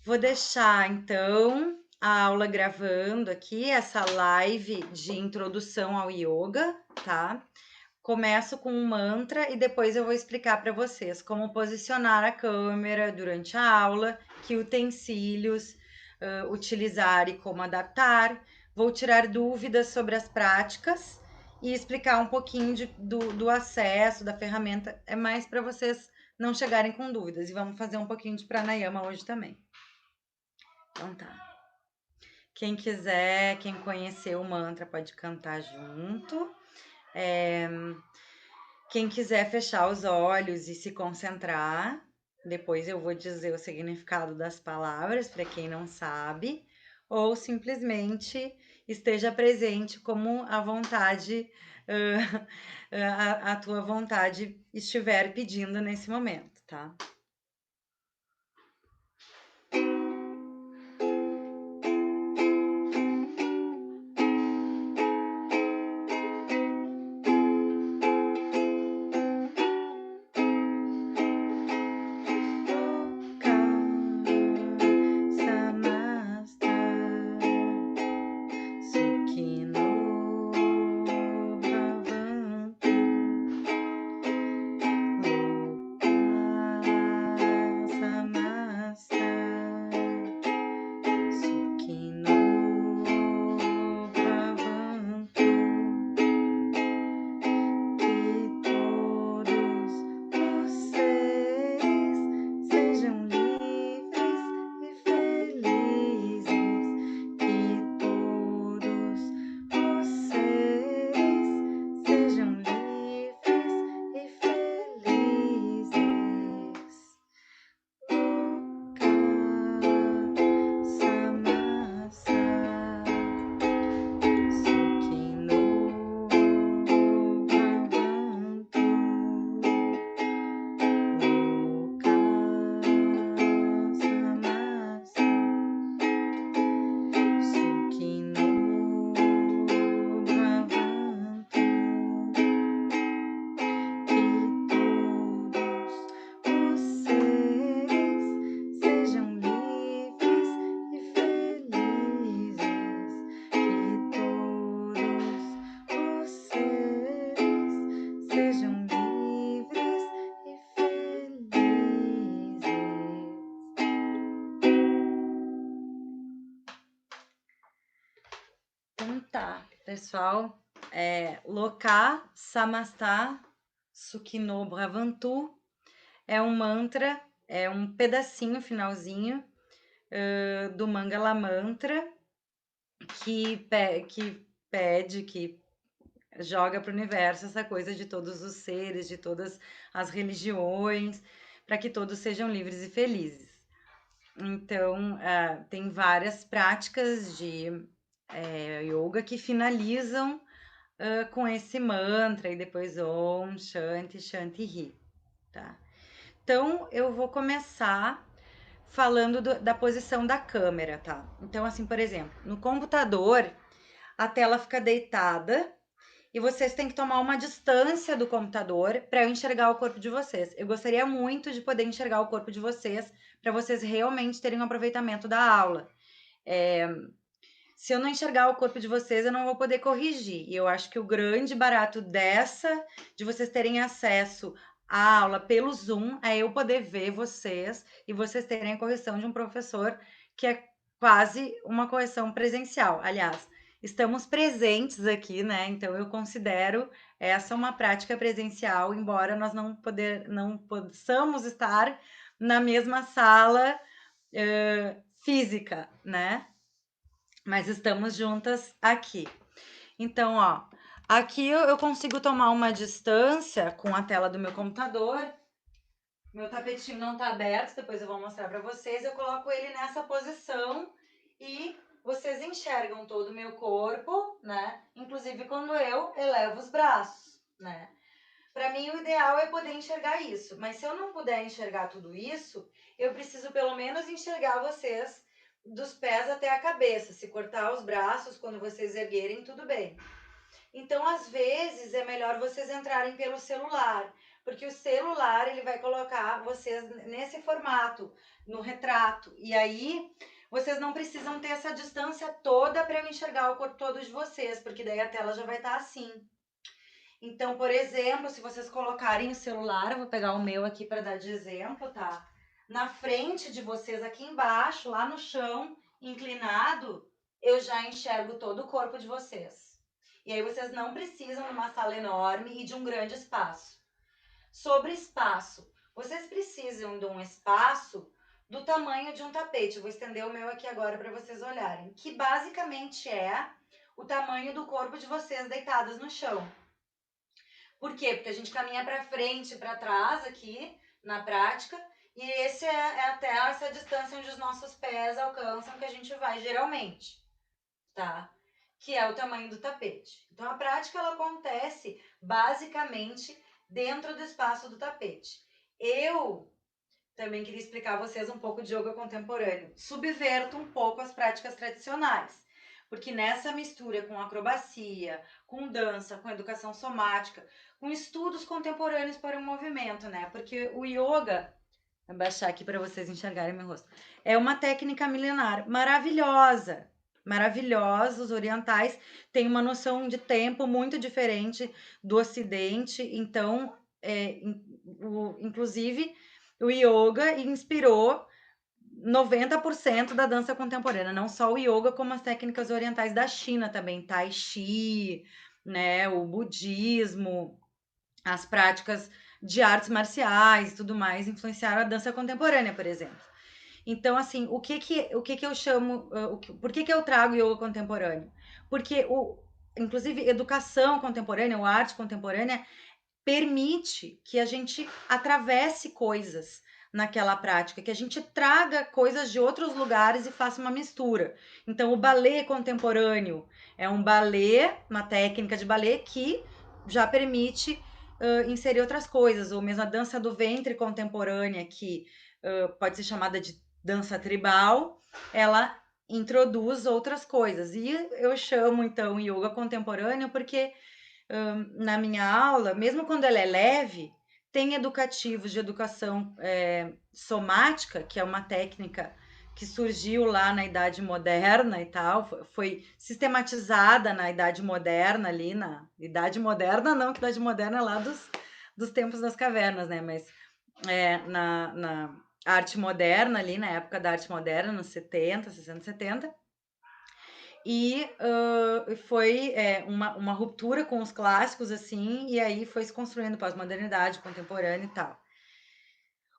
Vou deixar então a aula gravando aqui, essa live de introdução ao yoga, tá? Começo com um mantra e depois eu vou explicar para vocês como posicionar a câmera durante a aula, que utensílios utilizar e como adaptar. Vou tirar dúvidas sobre as práticas e explicar um pouquinho do acesso, da ferramenta. É mais para vocês não chegarem com dúvidas. E vamos fazer um pouquinho de pranayama hoje também. Então tá. Quem quiser, quem conhecer o mantra pode cantar junto. Quem quiser fechar os olhos e se concentrar, depois eu vou dizer o significado das palavras para quem não sabe, ou simplesmente esteja presente como a vontade, a tua vontade estiver pedindo nesse momento, tá? Samasta Sukhino Bhavantu Samasta Sukhino Bhavantu. Que todos vocês sejam livres e felizes. Que todos vocês sejam livres e felizes. Samasa Sukhino Bhavantu. Samasa Sukhino Bhavantu. Que todos vocês sejam livres e felizes. Que todos vocês sejam livres e felizes. Então tá, pessoal. Loka Samasta Sukhino Bhavantu é um mantra, é um pedacinho, finalzinho do Mangala Mantra que pede, que joga para o universo essa coisa de todos os seres, de todas as religiões, para que todos sejam livres e felizes. Então, tem várias práticas de yoga que finalizam com esse mantra e depois Om, Shanti, Shanti Ri, tá? Então, eu vou começar falando da posição da câmera, tá? Então, assim, por exemplo, no computador, a tela fica deitada e vocês têm que tomar uma distância do computador para eu enxergar o corpo de vocês. Eu gostaria muito de poder enxergar o corpo de vocês para vocês realmente terem um aproveitamento da aula. Se eu não enxergar o corpo de vocês, eu não vou poder corrigir. E eu acho que o grande barato de vocês terem acesso à aula pelo Zoom, é eu poder ver vocês e vocês terem a correção de um professor que é quase uma correção presencial. Aliás, estamos presentes aqui, né? Então eu considero essa uma prática presencial, embora nós não possamos estar na mesma sala física, né? Mas estamos juntas aqui. Então, ó, aqui eu consigo tomar uma distância com a tela do meu computador. Meu tapetinho não tá aberto, depois eu vou mostrar para vocês. Eu coloco ele nessa posição e vocês enxergam todo o meu corpo, né? Inclusive quando eu elevo os braços, né? Para mim, o ideal é poder enxergar isso. Mas se eu não puder enxergar tudo isso, eu preciso pelo menos enxergar vocês dos pés até a cabeça. Se cortar os braços quando vocês erguerem, tudo bem. Então, às vezes, é melhor vocês entrarem pelo celular, porque o celular ele vai colocar vocês nesse formato, no retrato. E aí vocês não precisam ter essa distância toda para eu enxergar o corpo todo de vocês, porque daí a tela já vai estar assim. Então, por exemplo, se vocês colocarem o celular, eu vou pegar o meu aqui para dar de exemplo, tá? Na frente de vocês, aqui embaixo, lá no chão, inclinado, eu já enxergo todo o corpo de vocês. E aí vocês não precisam de uma sala enorme e de um grande espaço. Sobre espaço, vocês precisam de um espaço do tamanho de um tapete. Eu vou estender o meu aqui agora para vocês olharem, que basicamente é o tamanho do corpo de vocês deitados no chão. Por quê? Porque a gente caminha para frente e para trás aqui na prática, e esse é até essa distância onde os nossos pés alcançam que a gente vai geralmente, tá? Que é o tamanho do tapete. Então a prática ela acontece basicamente dentro do espaço do tapete. Eu também queria explicar a vocês um pouco de yoga contemporâneo. Subverto um pouco as práticas tradicionais, porque nessa mistura com acrobacia, com dança, com educação somática, com estudos contemporâneos para o movimento, né? Porque o yoga, vou baixar aqui para vocês enxergarem meu rosto, é uma técnica milenar maravilhosa. Maravilhosa, os orientais têm uma noção de tempo muito diferente do ocidente, então, inclusive, o yoga inspirou 90% da dança contemporânea, não só o yoga, como as técnicas orientais da China também, tai chi, né, o budismo, as práticas de artes marciais e tudo mais influenciaram a dança contemporânea, por exemplo. Então, assim, o que que eu chamo, por que eu trago yoga contemporâneo? Porque, inclusive, educação contemporânea ou arte contemporânea permite que a gente atravesse coisas naquela prática, que a gente traga coisas de outros lugares e faça uma mistura. Então, o balé contemporâneo é um balé, uma técnica de balé que já permite inserir outras coisas, ou mesmo a dança do ventre contemporânea, que pode ser chamada de dança tribal, ela introduz outras coisas. E eu chamo, então, yoga contemporâneo porque na minha aula, mesmo quando ela é leve, tem educativos de educação somática, que é uma técnica que surgiu lá na Idade Moderna e tal, foi sistematizada na Idade Moderna ali, na Idade Moderna não, que a Idade Moderna é lá dos tempos das cavernas, né, mas na arte moderna ali, na época da arte moderna, nos 70, 60, 70, e foi uma ruptura com os clássicos, assim, e aí foi se construindo pós-modernidade, contemporâneo e tal.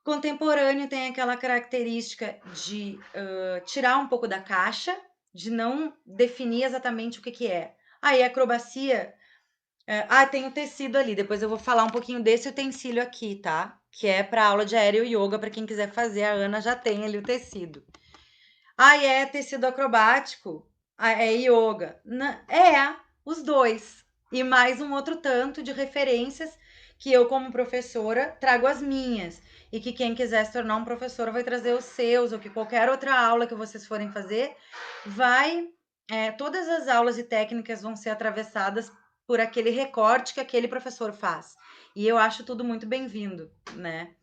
Contemporâneo tem aquela característica de tirar um pouco da caixa, de não definir exatamente o que é. Aí, acrobacia, tem o tecido ali, depois eu vou falar um pouquinho desse utensílio aqui, tá? Que é para aula de aéreo yoga, para quem quiser fazer, a Ana já tem ali o tecido. É tecido acrobático? É yoga? Os dois. E mais um outro tanto de referências que eu, como professora, trago as minhas. E que quem quiser se tornar um professor vai trazer os seus, ou que qualquer outra aula que vocês forem fazer, todas as aulas e técnicas vão ser atravessadas por aquele recorte que aquele professor faz. E eu acho tudo muito bem-vindo, né?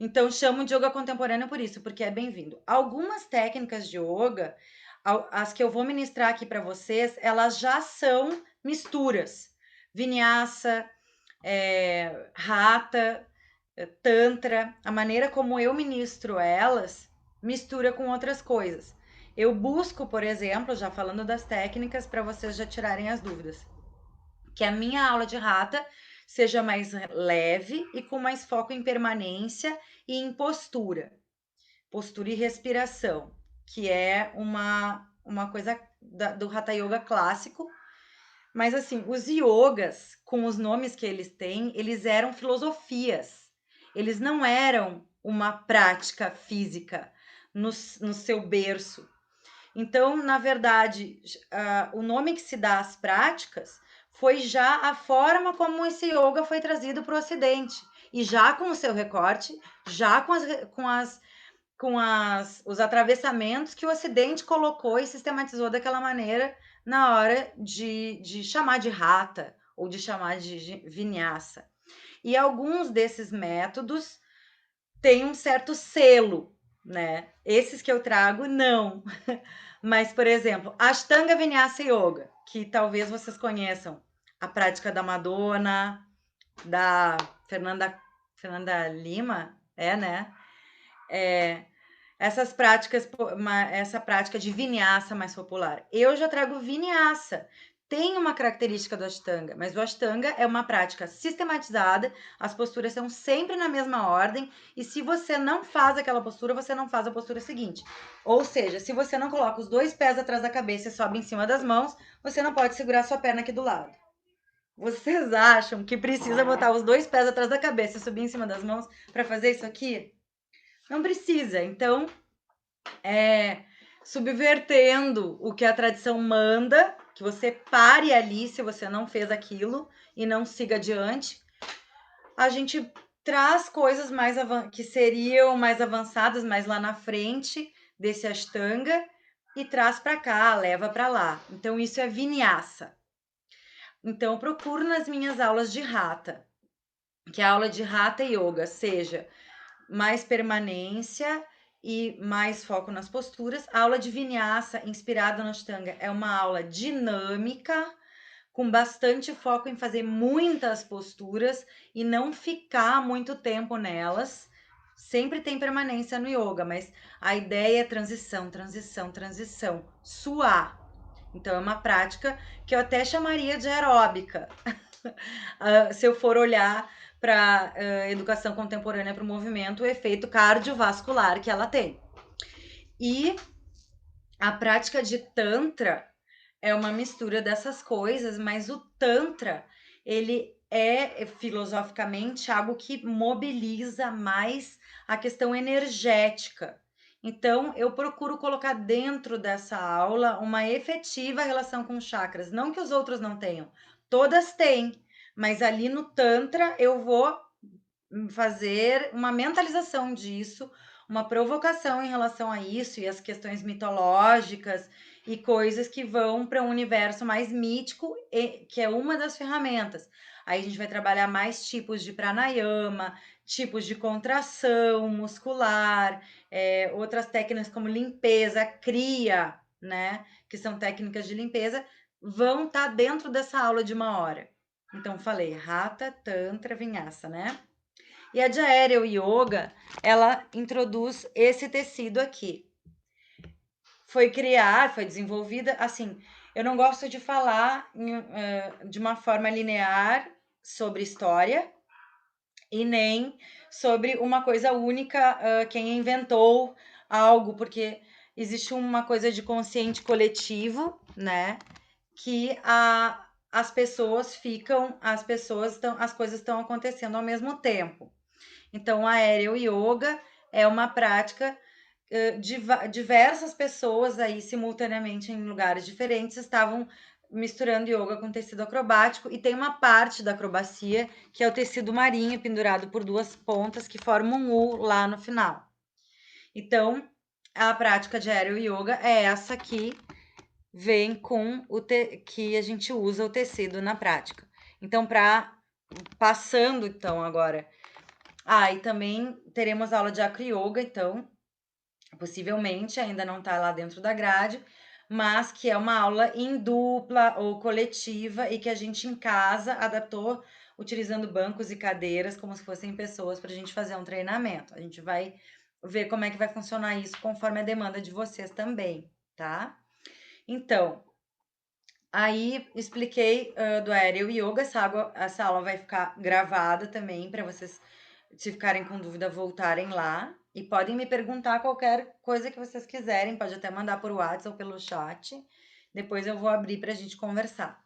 Então, chamo de yoga contemporâneo por isso, porque é bem-vindo. Algumas técnicas de yoga, as que eu vou ministrar aqui para vocês, elas já são misturas. Vinyasa, Hatha, Tantra, a maneira como eu ministro elas, mistura com outras coisas. Eu busco, por exemplo, já falando das técnicas, para vocês já tirarem as dúvidas, que a minha aula de Hatha seja mais leve e com mais foco em permanência e em postura e respiração, que é uma coisa do Hatha Yoga clássico. Mas assim, os yogas, com os nomes que eles têm, eles eram filosofias. Eles não eram uma prática física no seu berço. Então, na verdade, o nome que se dá às práticas foi já a forma como esse yoga foi trazido para o Ocidente. E já com o seu recorte, já com os atravessamentos que o Ocidente colocou e sistematizou daquela maneira na hora de chamar de Hatha ou de chamar de Vinyasa. E alguns desses métodos têm um certo selo, né? Esses que eu trago, não. Mas, por exemplo, Ashtanga Vinyasa Yoga, que talvez vocês conheçam, a prática da Madonna, da Fernanda Lima, né? Essas práticas, essa prática de vinyasa mais popular. Eu já trago vinyasa. Tem uma característica do Ashtanga, mas o Ashtanga é uma prática sistematizada, as posturas são sempre na mesma ordem, e se você não faz aquela postura, você não faz a postura seguinte. Ou seja, se você não coloca os 2 pés atrás da cabeça e sobe em cima das mãos, você não pode segurar sua perna aqui do lado. Vocês acham que precisa botar os 2 pés atrás da cabeça e subir em cima das mãos para fazer isso aqui? Não precisa. Então, subvertendo o que a tradição manda, que você pare ali se você não fez aquilo e não siga adiante. A gente traz coisas mais que seriam mais avançadas, mais lá na frente desse Ashtanga e traz para cá, leva para lá. Então isso é vinyasa. Então eu procuro nas minhas aulas de Hatha, que a aula de Hatha Yoga seja mais permanência e mais foco nas posturas. A aula de Vinyasa, inspirada no Ashtanga, é uma aula dinâmica, com bastante foco em fazer muitas posturas e não ficar muito tempo nelas. Sempre tem permanência no yoga, mas a ideia é transição, transição, transição, suar. Então é uma prática que eu até chamaria de aeróbica. Se eu for olhar para educação contemporânea para o movimento, o efeito cardiovascular que ela tem. E a prática de Tantra é uma mistura dessas coisas, mas o Tantra, ele é filosoficamente algo que mobiliza mais a questão energética. Então, eu procuro colocar dentro dessa aula uma efetiva relação com chakras. Não que os outros não tenham, todas têm, mas ali no Tantra eu vou fazer uma mentalização disso, uma provocação em relação a isso e as questões mitológicas e coisas que vão para um universo mais mítico, que é uma das ferramentas. Aí a gente vai trabalhar mais tipos de pranayama, tipos de contração muscular, outras técnicas como limpeza, kriya, né? Que são técnicas de limpeza, vão estar dentro dessa aula de 1 hora. Então, falei Hatha, Tantra, Vinyasa, né? E a de Aéreo Yoga, ela introduz esse tecido aqui. Foi desenvolvida, assim, eu não gosto de falar de uma forma linear sobre história e nem sobre uma coisa única, quem inventou algo, porque existe uma coisa de consciente coletivo, né? Que as pessoas ficam, as coisas estão acontecendo ao mesmo tempo. Então, a aéreo yoga é uma prática diversas pessoas aí simultaneamente em lugares diferentes estavam misturando yoga com tecido acrobático e tem uma parte da acrobacia que é o tecido marinho pendurado por 2 pontas que formam um U lá no final. Então, a prática de aéreo yoga é essa aqui, vem com que a gente usa o tecido na prática. Então, passando então agora. E também teremos aula de Acro Yoga, então, possivelmente, ainda não está lá dentro da grade, mas que é uma aula em dupla ou coletiva e que a gente em casa adaptou utilizando bancos e cadeiras como se fossem pessoas para a gente fazer um treinamento. A gente vai ver como é que vai funcionar isso conforme a demanda de vocês também, tá? Então, aí expliquei do Aéreo Yoga, essa aula vai ficar gravada também para vocês, se ficarem com dúvida, voltarem lá. E podem me perguntar qualquer coisa que vocês quiserem, pode até mandar por WhatsApp ou pelo chat. Depois eu vou abrir para a gente conversar.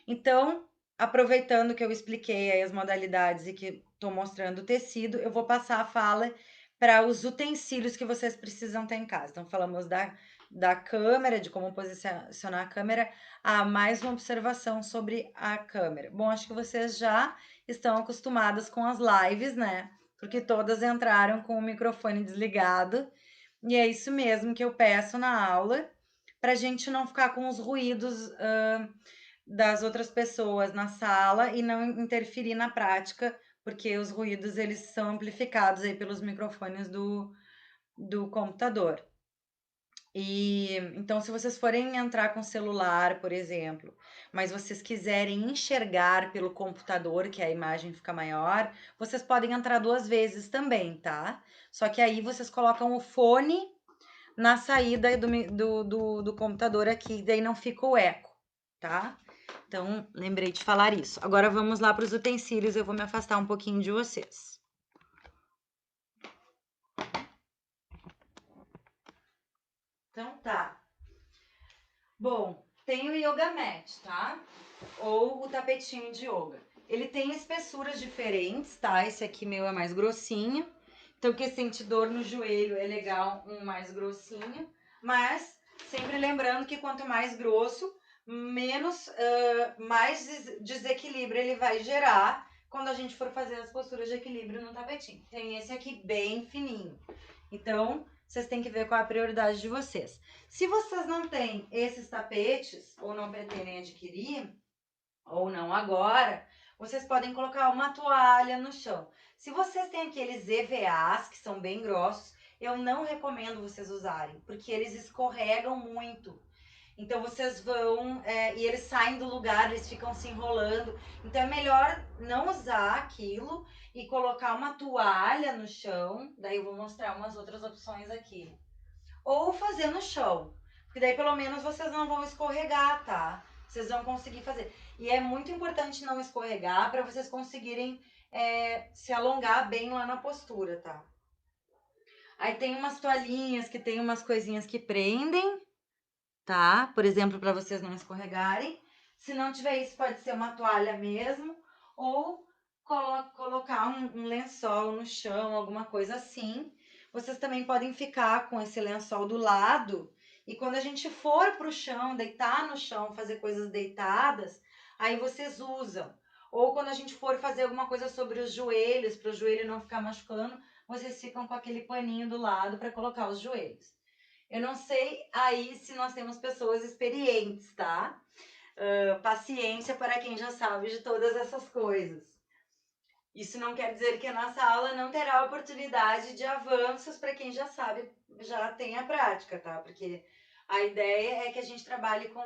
Então, aproveitando que eu expliquei aí as modalidades e que estou mostrando o tecido, eu vou passar a fala para os utensílios que vocês precisam ter em casa. Então, falamos da câmera, de como posicionar a câmera, mais uma observação sobre a câmera. Bom, acho que vocês já estão acostumadas com as lives, né? Porque todas entraram com o microfone desligado. E é isso mesmo que eu peço na aula, para a gente não ficar com os ruídos das outras pessoas na sala e não interferir na prática porque os ruídos eles são amplificados aí pelos microfones do computador. E então, se vocês forem entrar com celular, por exemplo, mas vocês quiserem enxergar pelo computador, que a imagem fica maior, vocês podem entrar 2 vezes também, tá? Só que aí vocês colocam o fone na saída do computador aqui, daí não fica o eco, tá? Então, lembrei de falar isso. Agora vamos lá para os utensílios, eu vou me afastar um pouquinho de vocês. Então tá. Bom, tem o yoga mat, tá? Ou o tapetinho de yoga. Ele tem espessuras diferentes, tá? Esse aqui meu é mais grossinho. Então, quem sente dor no joelho é legal um mais grossinho. Mas, sempre lembrando que quanto mais grosso, mais desequilíbrio ele vai gerar quando a gente for fazer as posturas de equilíbrio no tapetinho. Tem esse aqui bem fininho. Então, vocês têm que ver qual é a prioridade de vocês. Se vocês não têm esses tapetes, ou não pretendem adquirir, ou não agora, vocês podem colocar uma toalha no chão. Se vocês têm aqueles EVAs, que são bem grossos, eu não recomendo vocês usarem, porque eles escorregam muito. Então vocês vão e eles saem do lugar, eles ficam se enrolando. Então é melhor não usar aquilo e colocar uma toalha no chão. Daí eu vou mostrar umas outras opções aqui. Ou fazer no chão, porque daí pelo menos vocês não vão escorregar, tá? Vocês vão conseguir fazer. E é muito importante não escorregar para vocês conseguirem se alongar bem lá na postura, tá? Aí tem umas toalhinhas que tem umas coisinhas que prendem, tá? Por exemplo, para vocês não escorregarem. Se não tiver isso, pode ser uma toalha mesmo, ou colocar um lençol no chão, alguma coisa assim. Vocês também podem ficar com esse lençol do lado, e quando a gente for pro chão, deitar no chão, fazer coisas deitadas, aí vocês usam. Ou quando a gente for fazer alguma coisa sobre os joelhos, para o joelho não ficar machucando, vocês ficam com aquele paninho do lado para colocar os joelhos. Eu não sei aí se nós temos pessoas experientes, tá? Paciência para quem já sabe de todas essas coisas. Isso não quer dizer que a nossa aula não terá oportunidade de avanços para quem já sabe, já tem a prática, tá? Porque a ideia é que a gente trabalhe com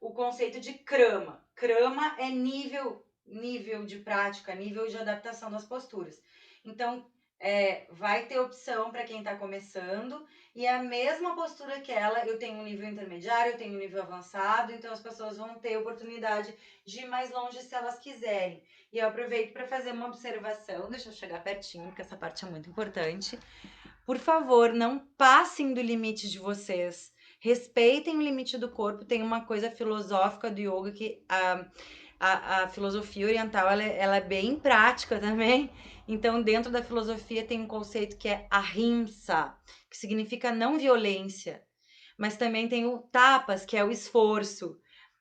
o conceito de crama. Crama é nível de prática, nível de adaptação das posturas. Então, vai ter opção para quem está começando, e a mesma postura que ela, eu tenho um nível intermediário, eu tenho um nível avançado, então as pessoas vão ter oportunidade de ir mais longe se elas quiserem. E eu aproveito para fazer uma observação, deixa eu chegar pertinho, porque essa parte é muito importante. Por favor, não passem do limite de vocês. Respeitem o limite do corpo. Tem uma coisa filosófica do yoga que a filosofia oriental ela é bem prática também. Então, dentro da filosofia tem um conceito que é ahimsa, que significa não violência. Mas também tem o tapas, que é o esforço,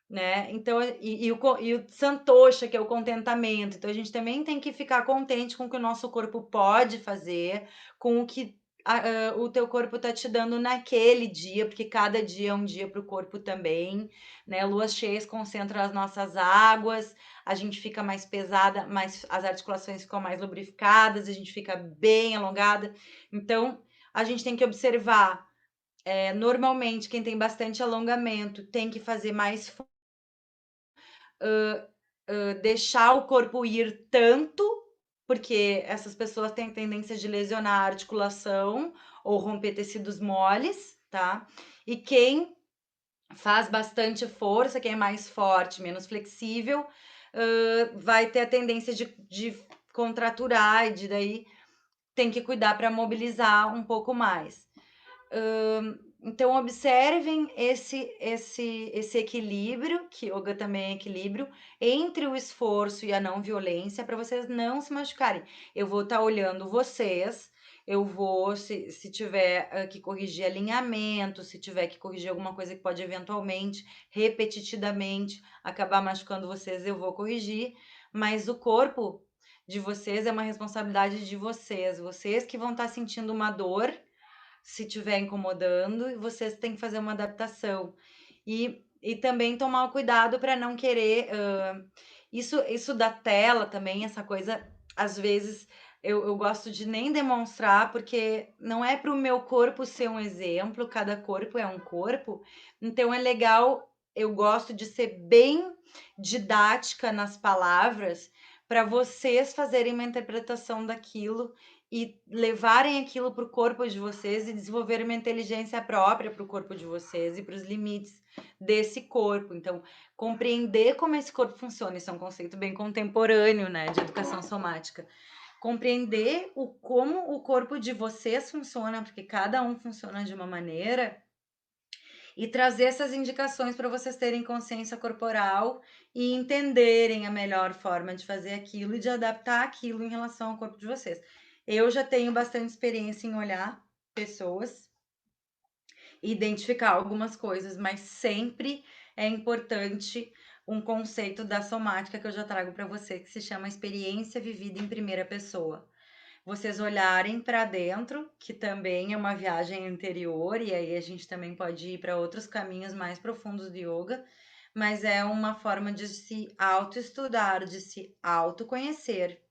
né? Então, e o santosha, que é o contentamento. Então, a gente também tem que ficar contente com o que o nosso corpo pode fazer, com o que o teu corpo tá te dando naquele dia, porque cada dia é um dia para o corpo também, né? Luas cheias concentram as nossas águas, a gente fica mais pesada, as articulações ficam mais lubrificadas, a gente fica bem alongada. Então, a gente tem que observar. Normalmente, quem tem bastante alongamento tem que fazer mais deixar o corpo ir tanto, porque essas pessoas têm tendência de lesionar a articulação ou romper tecidos moles, tá? E quem faz bastante força, quem é mais forte, menos flexível, vai ter a tendência de contraturar e de daí tem que cuidar para mobilizar um pouco mais. Então, observem esse equilíbrio, que yoga também é equilíbrio, entre o esforço e a não violência, para vocês não se machucarem. Eu vou estar olhando vocês, eu vou, se tiver que corrigir alinhamento, se tiver que corrigir alguma coisa que pode eventualmente, repetidamente, acabar machucando vocês, eu vou corrigir, mas o corpo de vocês é uma responsabilidade de vocês que vão estar sentindo uma dor se estiver incomodando, vocês têm que fazer uma adaptação. E também tomar o cuidado para não querer Isso da tela também, essa coisa, às vezes eu gosto de nem demonstrar, porque não é para o meu corpo ser um exemplo, cada corpo é um corpo, então é legal, eu gosto de ser bem didática nas palavras, para vocês fazerem uma interpretação daquilo e levarem aquilo para o corpo de vocês e desenvolverem uma inteligência própria para o corpo de vocês e para os limites desse corpo. Então, compreender como esse corpo funciona, isso é um conceito bem contemporâneo, né, de educação somática. Compreender como o corpo de vocês funciona, porque cada um funciona de uma maneira, e trazer essas indicações para vocês terem consciência corporal e entenderem a melhor forma de fazer aquilo e de adaptar aquilo em relação ao corpo de vocês. Eu já tenho bastante experiência em olhar pessoas e identificar algumas coisas, mas sempre é importante um conceito da somática que eu já trago para você, que se chama experiência vivida em primeira pessoa. Vocês olharem para dentro, que também é uma viagem interior, e aí a gente também pode ir para outros caminhos mais profundos de yoga, mas é uma forma de se autoestudar, de se autoconhecer,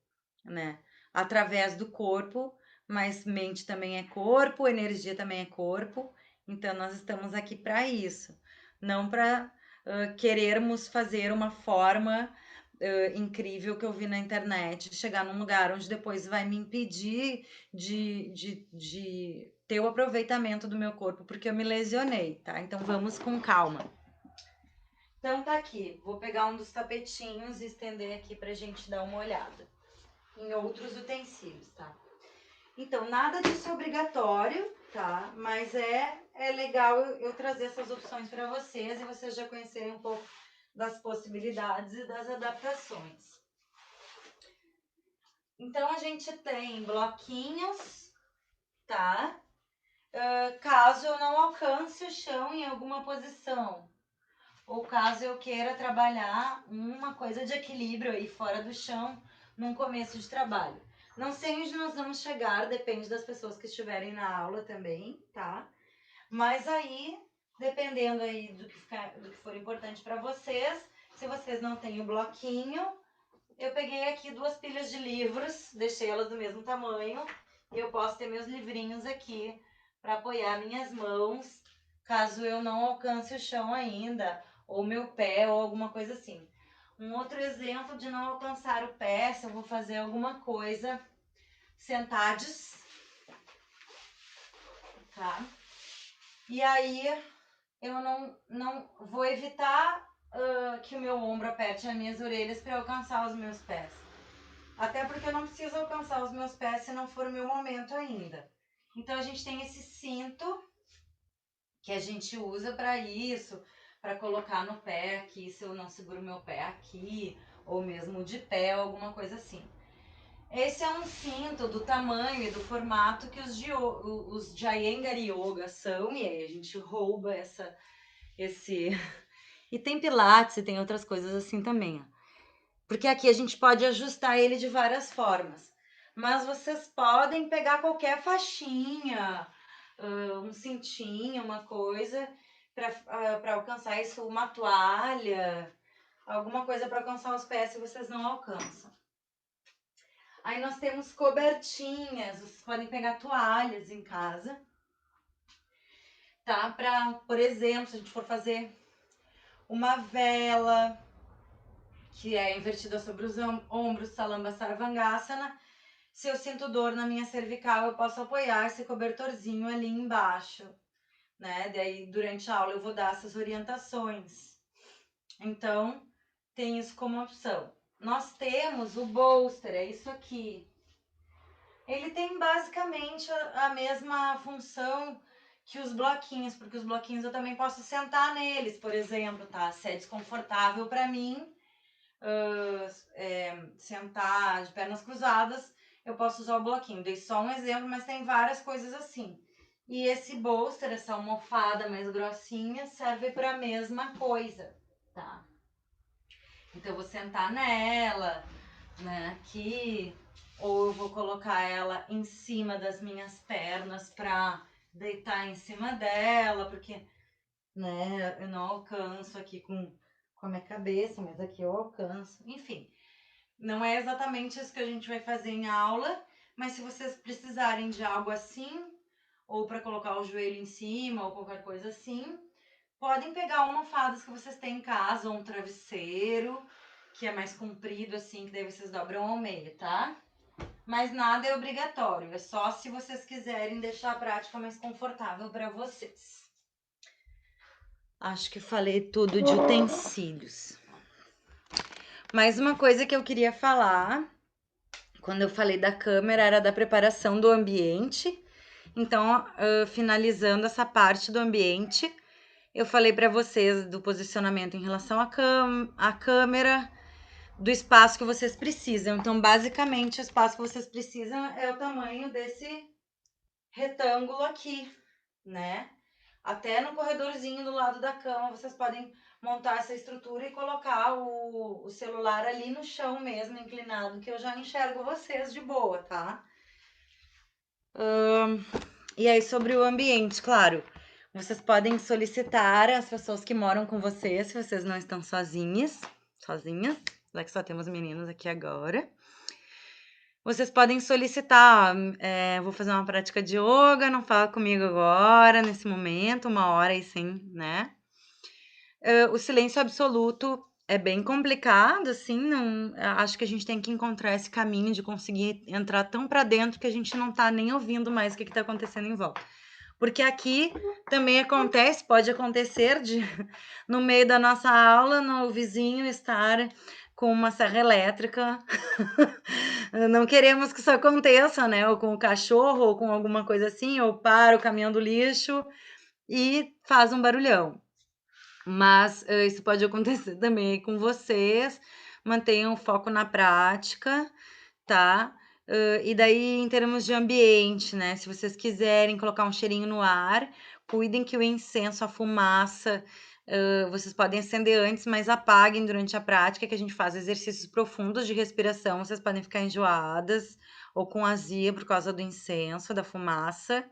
né? Através do corpo, mas mente também é corpo, energia também é corpo, então nós estamos aqui para isso, não para querermos fazer uma forma incrível que eu vi na internet, de chegar num lugar onde depois vai me impedir de ter o aproveitamento do meu corpo, porque eu me lesionei, tá? Então vamos com calma. Então tá aqui, vou pegar um dos tapetinhos e estender aqui pra gente dar uma olhada em outros utensílios, tá? Então, nada disso é obrigatório, tá? Mas é legal eu trazer essas opções para vocês e vocês já conhecerem um pouco das possibilidades e das adaptações. Então, a gente tem bloquinhos, tá? Caso eu não alcance o chão em alguma posição, ou caso eu queira trabalhar uma coisa de equilíbrio aí fora do chão num começo de trabalho. Não sei onde nós vamos chegar, depende das pessoas que estiverem na aula também, tá? Mas aí, dependendo aí do que for importante para vocês, se vocês não têm o bloquinho, eu peguei aqui 2 pilhas de livros, deixei elas do mesmo tamanho, e eu posso ter meus livrinhos aqui para apoiar minhas mãos, caso eu não alcance o chão ainda, ou meu pé, ou alguma coisa assim. Um outro exemplo de não alcançar o pé, se eu vou fazer alguma coisa sentados, tá? E aí eu não vou evitar que o meu ombro aperte as minhas orelhas para alcançar os meus pés. Até porque eu não preciso alcançar os meus pés se não for o meu momento ainda. Então a gente tem esse cinto que a gente usa para isso, para colocar no pé aqui, se eu não seguro meu pé aqui, ou mesmo de pé, ou alguma coisa assim. Esse é um cinto do tamanho e do formato que os Iyengar Yoga são, e aí a gente rouba esse... E tem pilates e tem outras coisas assim também, ó. Porque aqui a gente pode ajustar ele de várias formas. Mas vocês podem pegar qualquer faixinha, um cintinho, uma coisa, para alcançar isso, uma toalha, alguma coisa para alcançar os pés se vocês não alcançam. Aí nós temos cobertinhas, vocês podem pegar toalhas em casa, tá? Para, por exemplo, se a gente for fazer uma vela, que é invertida sobre os ombros, Salamba Sarvangasana. Se eu sinto dor na minha cervical, eu posso apoiar esse cobertorzinho ali embaixo, né? Daí, durante a aula, eu vou dar essas orientações. Então, tem isso como opção. Nós temos o bolster, é isso aqui. Ele tem basicamente a mesma função que os bloquinhos, porque os bloquinhos eu também posso sentar neles, por exemplo, tá? Se é desconfortável para mim, sentar de pernas cruzadas, eu posso usar o bloquinho. Dei só um exemplo, mas tem várias coisas assim. E esse bolster, essa almofada mais grossinha, serve para a mesma coisa, tá? Então eu vou sentar nela, né, aqui, ou eu vou colocar ela em cima das minhas pernas para deitar em cima dela, porque, né, eu não alcanço aqui com com a minha cabeça, mas aqui eu alcanço. Enfim, não é exatamente isso que a gente vai fazer em aula, mas se vocês precisarem de algo assim, ou para colocar o joelho em cima, ou qualquer coisa assim, podem pegar almofadas que vocês têm em casa, ou um travesseiro, que é mais comprido assim, que daí vocês dobram ao meio, tá? Mas nada é obrigatório, é só se vocês quiserem deixar a prática mais confortável para vocês. Acho que falei tudo de utensílios. Mais uma coisa que eu queria falar, quando eu falei da câmera, era da preparação do ambiente. Então, finalizando essa parte do ambiente, eu falei para vocês do posicionamento em relação à câmera, do espaço que vocês precisam. Então, basicamente, o espaço que vocês precisam é o tamanho desse retângulo aqui, né? Até no corredorzinho do lado da cama, vocês podem montar essa estrutura e colocar o celular ali no chão mesmo, inclinado, que eu já enxergo vocês de boa, tá? E aí, sobre o ambiente, claro, vocês podem solicitar as pessoas que moram com vocês, se vocês não estão sozinhas, já que só temos meninos aqui agora. Vocês podem solicitar, vou fazer uma prática de yoga, não fala comigo agora, nesse momento, 1 hora e sem, né? O silêncio absoluto é bem complicado, assim, não, acho que a gente tem que encontrar esse caminho de conseguir entrar tão para dentro que a gente não tá nem ouvindo mais o que tá acontecendo em volta. Porque aqui também acontece, pode acontecer de, no meio da nossa aula, no vizinho estar com uma serra elétrica. Não queremos que isso aconteça, né? Ou com o cachorro, ou com alguma coisa assim, ou para o caminhão do lixo e faz um barulhão. Mas isso pode acontecer também com vocês. Mantenham o foco na prática, tá? E daí, em termos de ambiente, né? Se vocês quiserem colocar um cheirinho no ar, cuidem que o incenso, a fumaça, vocês podem acender antes, mas apaguem durante a prática, que a gente faz exercícios profundos de respiração. Vocês podem ficar enjoadas ou com azia por causa do incenso, da fumaça.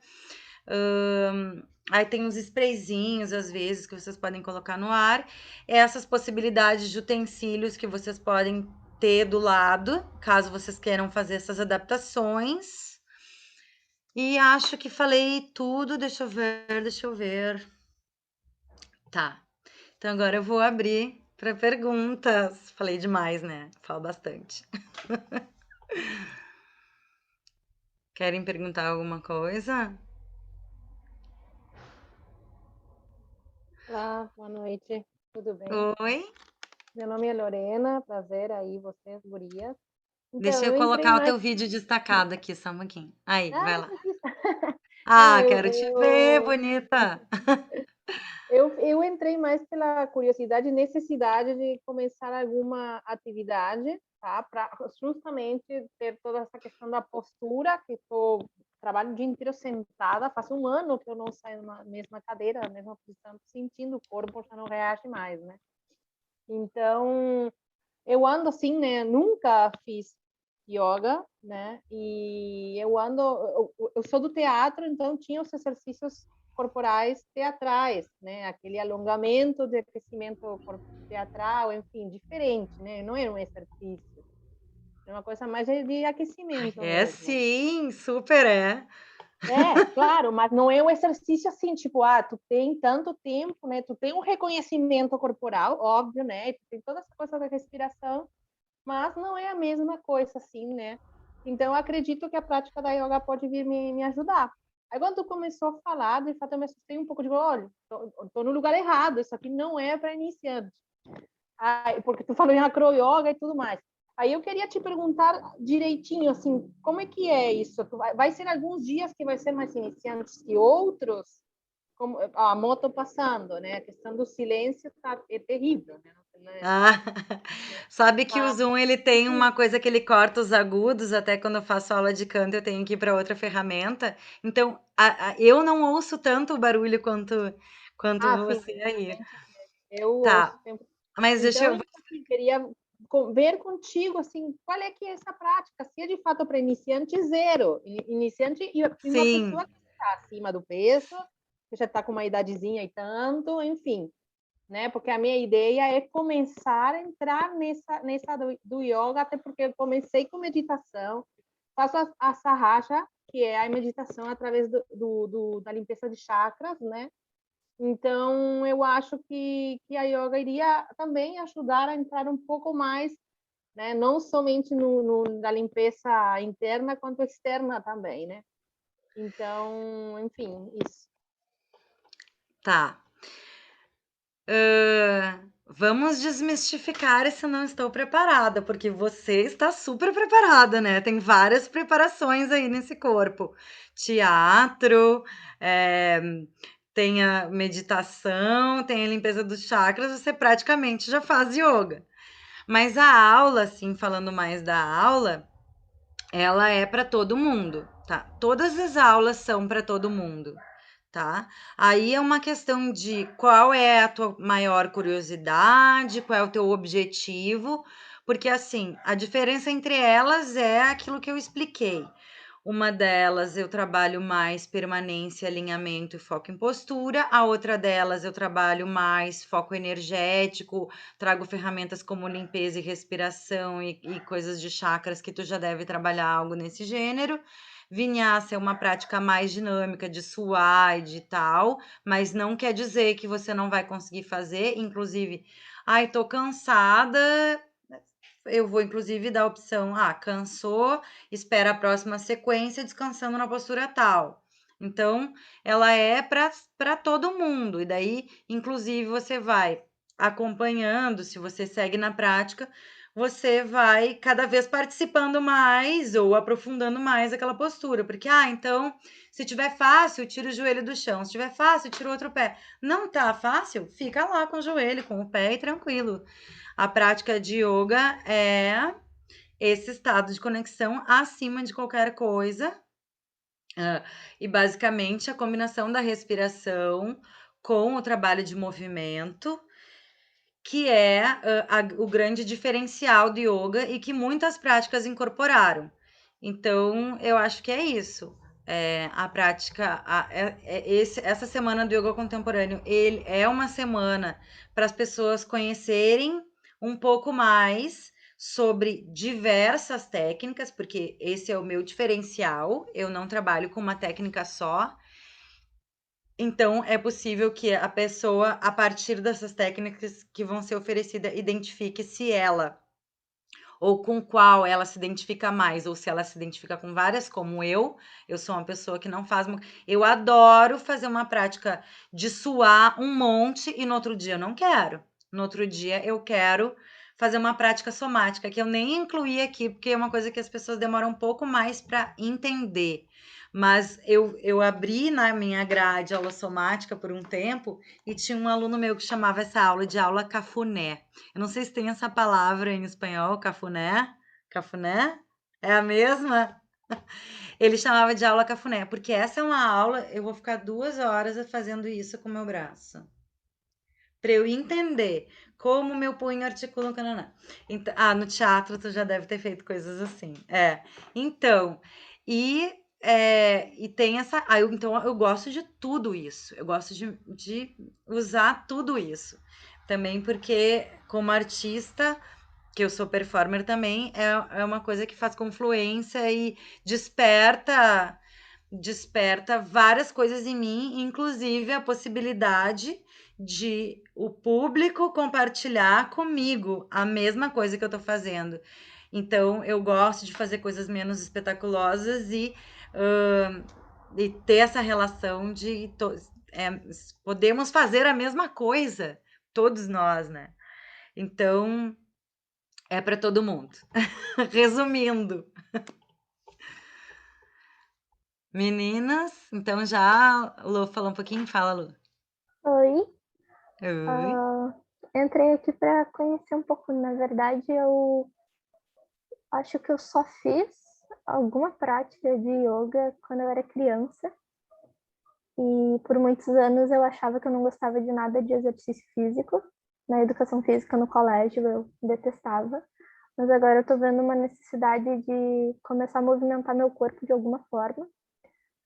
Aí tem uns sprayzinhos, às vezes, que vocês podem colocar no ar. Essas possibilidades de utensílios que vocês podem ter do lado, caso vocês queiram fazer essas adaptações. E acho que falei tudo, deixa eu ver. Tá. Então agora eu vou abrir para perguntas. Falei demais, né? Falo bastante. Querem perguntar alguma coisa? Olá, boa noite, tudo bem? Oi? Meu nome é Lorena, prazer aí, vocês, gurias. Deixa Então, eu eu entrei colocar o mais. teu vídeo destacado aqui, só um pouquinho. Aí, Ah, vai lá. isso aqui. Não, Ah, quero te ver, bonita. eu entrei mais pela curiosidade e necessidade de começar alguma atividade, tá? Para justamente ter toda essa questão da postura, que estou trabalho o dia inteiro sentada, faz 1 ano que eu não saio na mesma cadeira, na mesma posição, sentindo o corpo já não reage mais, né? Então, eu ando assim, né? Nunca fiz yoga, né? E eu sou do teatro, então tinha os exercícios corporais teatrais, né? Aquele alongamento de aquecimento teatral, enfim, diferente, né? Não era um exercício, é uma coisa mais de aquecimento É mesmo. sim, super é. É, claro, mas não é um exercício assim, tipo, tu tem tanto tempo, né? Tu tem um reconhecimento corporal, óbvio, né? Tu tem toda essa coisa da respiração, mas não é a mesma coisa, assim, né? Então, eu acredito que a prática da yoga pode vir me ajudar. Aí, quando tu começou a falar, de fato, eu me assustei um pouco de, olha, tô no lugar errado, isso aqui não é para iniciantes. Porque tu falou em acro-yoga e tudo mais. Aí eu queria te perguntar direitinho, assim, como é que é isso? Vai ser alguns dias que vai ser mais iniciantes que outros? Como a moto passando, né? A questão do silêncio é terrível, né? Ah, sabe que o Tá Zoom ele tem uma difícil. coisa que ele corta os agudos, até quando eu faço aula de canto eu tenho que ir para outra ferramenta. Então, eu não ouço tanto o barulho quanto Sim, você aí. infelizmente eu ouço Tá, o tempo. mas deixa Então, eu. eu assim, queria ver contigo assim, qual é que é essa prática? Se é de fato para iniciante zero, iniciante e uma Sim, pessoa que está acima do peso, que já está com uma idadezinha e tanto, enfim. né? Porque a minha ideia é começar a entrar nessa do yoga, até porque eu comecei com meditação, faço a sarraja, que é a meditação através da limpeza de chakras, né? Então, eu acho que a yoga iria também ajudar a entrar um pouco mais, né? Não somente na limpeza interna, quanto externa também, né? Então, enfim, isso. Tá. Vamos desmistificar esse não estou preparada, porque você está super preparada, né? Tem várias preparações aí nesse corpo. Teatro, tem a meditação, tem a limpeza dos chakras, você praticamente já faz yoga. Mas a aula, assim, falando mais da aula, ela é para todo mundo, tá? Todas as aulas são para todo mundo, tá? Aí é uma questão de qual é a tua maior curiosidade, qual é o teu objetivo, porque assim, a diferença entre elas é aquilo que eu expliquei. Uma delas eu trabalho mais permanência, alinhamento e foco em postura, a outra delas eu trabalho mais foco energético, trago ferramentas como limpeza e respiração e coisas de chakras que tu já deve trabalhar algo nesse gênero. Vinyasa é uma prática mais dinâmica de suar e de tal, mas não quer dizer que você não vai conseguir fazer. Inclusive, ai, tô cansada. Eu vou, inclusive, dar a opção: cansou, espera a próxima sequência descansando na postura tal. Então, ela é para todo mundo. E daí, inclusive, você vai acompanhando, se você segue na prática, você vai cada vez participando mais ou aprofundando mais aquela postura. Porque, então, se tiver fácil, tira o joelho do chão. Se tiver fácil, tira o outro pé. Não tá fácil? Fica lá com o joelho, com o pé e tranquilo. A prática de yoga é esse estado de conexão acima de qualquer coisa. E basicamente a combinação da respiração com o trabalho de movimento, que é o grande diferencial do yoga e que muitas práticas incorporaram. Então, eu acho que é isso. A prática, essa semana do yoga contemporâneo, ele é uma semana para as pessoas conhecerem um pouco mais sobre diversas técnicas, porque esse é o meu diferencial. Eu não trabalho com uma técnica só. Então, é possível que a pessoa, a partir dessas técnicas que vão ser oferecidas, identifique se ela ou com qual ela se identifica mais, ou se ela se identifica com várias, como eu sou uma pessoa que não faz. Eu adoro fazer uma prática de suar um monte e no outro dia eu não quero. No outro dia eu quero fazer uma prática somática, que eu nem incluí aqui, porque é uma coisa que as pessoas demoram um pouco mais para entender. Mas eu abri na minha grade aula somática por um tempo e tinha um aluno meu que chamava essa aula de aula cafuné. Eu não sei se tem essa palavra em espanhol, cafuné. Cafuné? É a mesma? Ele chamava de aula cafuné, porque essa é uma aula, eu vou ficar 2 horas fazendo isso com o meu braço. Para eu entender como meu punho articula o cananá. Então, no teatro tu já deve ter feito coisas assim. Então, e tem essa. Então, eu gosto de tudo isso. Eu gosto de usar tudo isso. Também porque, como artista, que eu sou performer também, é uma coisa que faz confluência e desperta várias coisas em mim, inclusive a possibilidade de o público compartilhar comigo a mesma coisa que eu estou fazendo. Então, eu gosto de fazer coisas menos espetaculosas e ter essa relação de podemos fazer a mesma coisa, todos nós, né? Então, é para todo mundo. Resumindo. Meninas, então já Lu falou um pouquinho, fala, Lu. Oi, Oi. entrei aqui para conhecer um pouco. Na verdade, eu acho que eu só fiz alguma prática de yoga quando eu era criança. E por muitos anos eu achava que eu não gostava de nada de exercício físico. Na educação física no colégio eu detestava. Mas agora eu tô vendo uma necessidade de começar a movimentar meu corpo de alguma forma.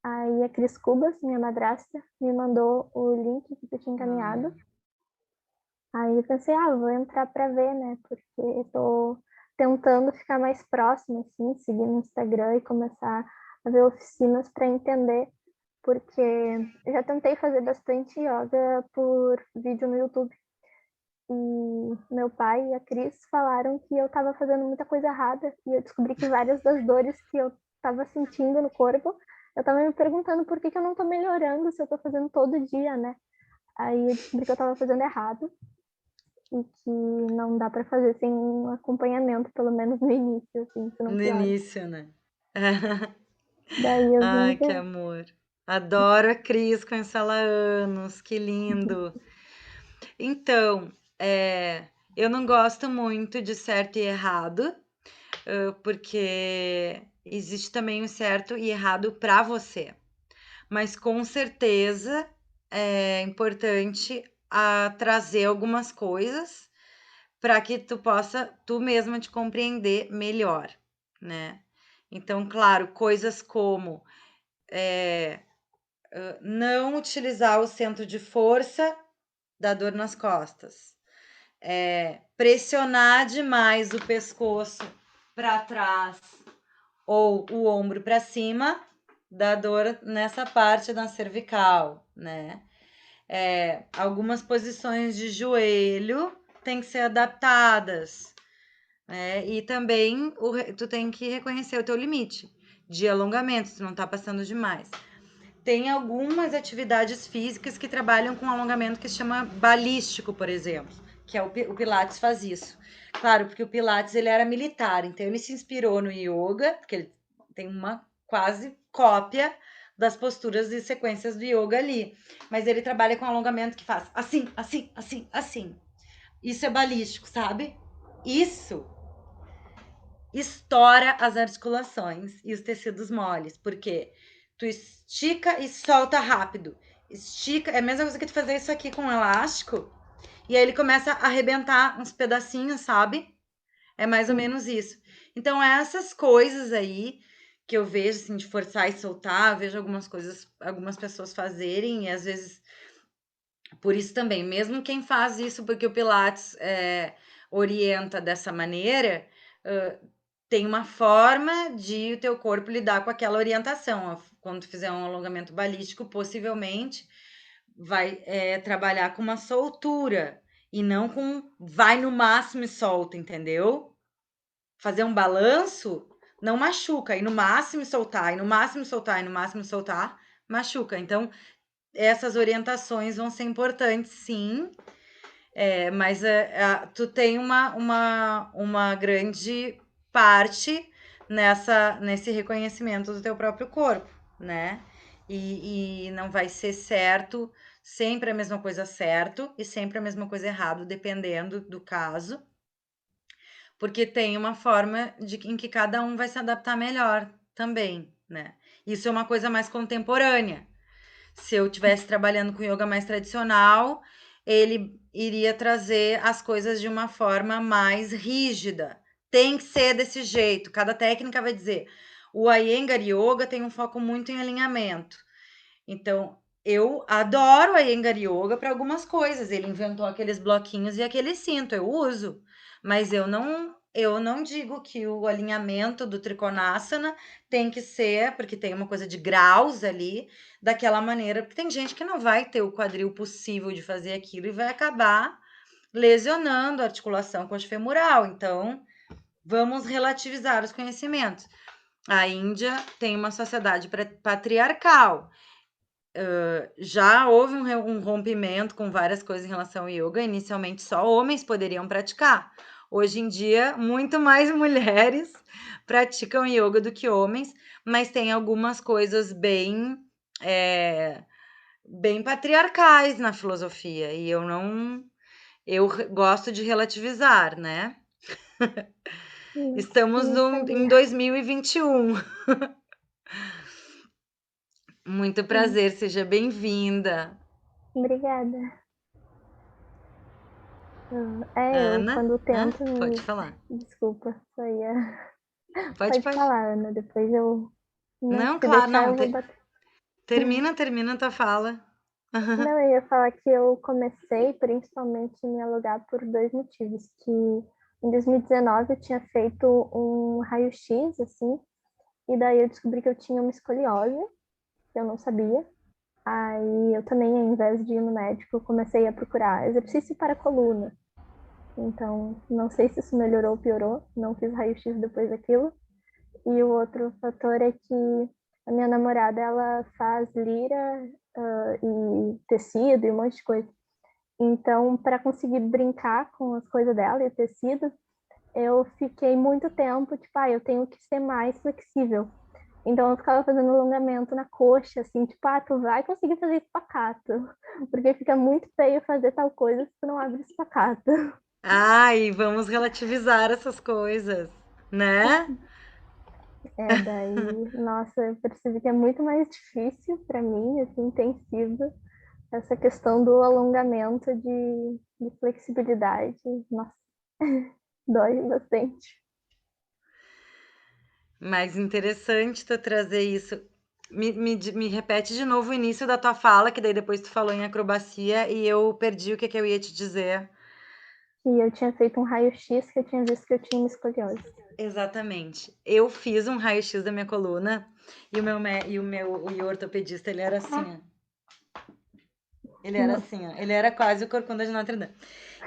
Aí a Cris Cubas, minha madrasta, me mandou o link que tu tinha encaminhado. Aí eu pensei, vou entrar para ver, né? Porque eu tô tentando ficar mais próxima, assim, seguir no Instagram e começar a ver oficinas para entender, porque eu já tentei fazer bastante yoga por vídeo no YouTube. E meu pai e a Cris falaram que eu estava fazendo muita coisa errada e eu descobri que várias das dores que eu estava sentindo no corpo, eu estava me perguntando por que eu não estou melhorando se eu estou fazendo todo dia, né? Aí eu descobri que eu estava fazendo errado e que não dá para fazer sem um acompanhamento, pelo menos no início, assim, senão No piora. início, né? Daí eu vim Ai, que ver. amor. Adoro a Cris, conheço ela há anos, que lindo. Então, eu não gosto muito de certo e errado, porque existe também o certo e errado para você. Mas com certeza é importante trazer algumas coisas para que tu possa tu mesma te compreender melhor, né? Então, claro, coisas como não utilizar o centro de força da dor nas costas, pressionar demais o pescoço para trás ou o ombro para cima, da dor nessa parte da cervical, né? Algumas posições de joelho têm que ser adaptadas, né? E também tu tem que reconhecer o teu limite de alongamento, se não tá passando demais. Tem algumas atividades físicas que trabalham com alongamento que se chama balístico, por exemplo, que é o Pilates faz isso. Claro, porque o Pilates ele era militar, então ele se inspirou no yoga, porque ele tem uma quase cópia das posturas e sequências do yoga ali. Mas ele trabalha com alongamento que faz assim, assim, assim, assim. Isso é balístico, sabe? Isso estoura as articulações e os tecidos moles, porque tu estica e solta rápido. Estica, é a mesma coisa que tu fazer isso aqui com um elástico, e aí ele começa a arrebentar uns pedacinhos, sabe? É mais ou menos isso. Então, essas coisas aí que eu vejo, assim, de forçar e soltar, eu vejo algumas coisas, algumas pessoas fazerem, e às vezes, por isso também, mesmo quem faz isso, porque o Pilates orienta dessa maneira, tem uma forma de o teu corpo lidar com aquela orientação. Quando tu fizer um alongamento balístico, possivelmente vai trabalhar com uma soltura e não com vai no máximo e solta, entendeu? Fazer um balanço não machuca, e no máximo soltar, e no máximo soltar, e no máximo soltar, machuca. Então, essas orientações vão ser importantes, sim, mas tu tem uma grande parte nesse reconhecimento do teu próprio corpo, né? E não vai ser certo, sempre a mesma coisa certo e sempre a mesma coisa errado, dependendo do caso, porque tem uma forma em que cada um vai se adaptar melhor também, né? Isso é uma coisa mais contemporânea. Se eu estivesse trabalhando com yoga mais tradicional, ele iria trazer as coisas de uma forma mais rígida. Tem que ser desse jeito. Cada técnica vai dizer. O Iyengar Yoga tem um foco muito em alinhamento. Então, eu adoro o Iyengar Yoga para algumas coisas. Ele inventou aqueles bloquinhos e aquele cinto, eu uso. Mas eu não digo que o alinhamento do Trikonasana tem que ser, porque tem uma coisa de graus ali, daquela maneira, porque tem gente que não vai ter o quadril possível de fazer aquilo e vai acabar lesionando a articulação coxofemoral. Então, vamos relativizar os conhecimentos. A Índia tem uma sociedade patriarcal. Já houve um rompimento com várias coisas em relação ao yoga. Inicialmente, só homens poderiam praticar. Hoje em dia, muito mais mulheres praticam yoga do que homens, mas tem algumas coisas bem patriarcais na filosofia, e eu gosto de relativizar, né? Estamos Não em sabia. 2021. Muito Sim. prazer, seja bem-vinda. Obrigada. Eu Ana, quando tento pode falar. Desculpa, só ia. Pode, Pode pode. falar, Ana, depois eu. Não, Não, se claro, deixar não. eu vou bater. Termina a tua fala. Não, eu ia falar que eu comecei principalmente a me alugar por 2 motivos, que em 2019 eu tinha feito um raio-x, assim, e daí eu descobri que eu tinha uma escoliose, que eu não sabia. Aí eu também, ao invés de ir no médico, comecei a procurar exercício para a coluna. Então, não sei se isso melhorou ou piorou, não fiz raio-x depois daquilo. E o outro fator é que a minha namorada, ela faz lira, e tecido e um monte de coisa. Então, para conseguir brincar com as coisas dela e o tecido, eu fiquei muito tempo, tipo, eu tenho que ser mais flexível. Então, eu ficava fazendo alongamento na coxa, assim, tipo, tu vai conseguir fazer espacato, porque fica muito feio fazer tal coisa se tu não abre espacato. Ai, vamos relativizar essas coisas, né? Daí, nossa, eu percebi que é muito mais difícil para mim, assim, tem sido essa questão do alongamento de flexibilidade. Nossa, dói bastante. Mas interessante tu trazer isso. Me repete de novo o início da tua fala, que daí depois tu falou em acrobacia e eu perdi o que eu ia te dizer. E eu tinha feito um raio-x que eu tinha visto que eu tinha uma escoliose. Exatamente. Eu fiz um raio-x da minha coluna e o ortopedista, ele era assim, ó. Ele era Nossa. assim, ó. Ele era quase o corcunda de Notre Dame.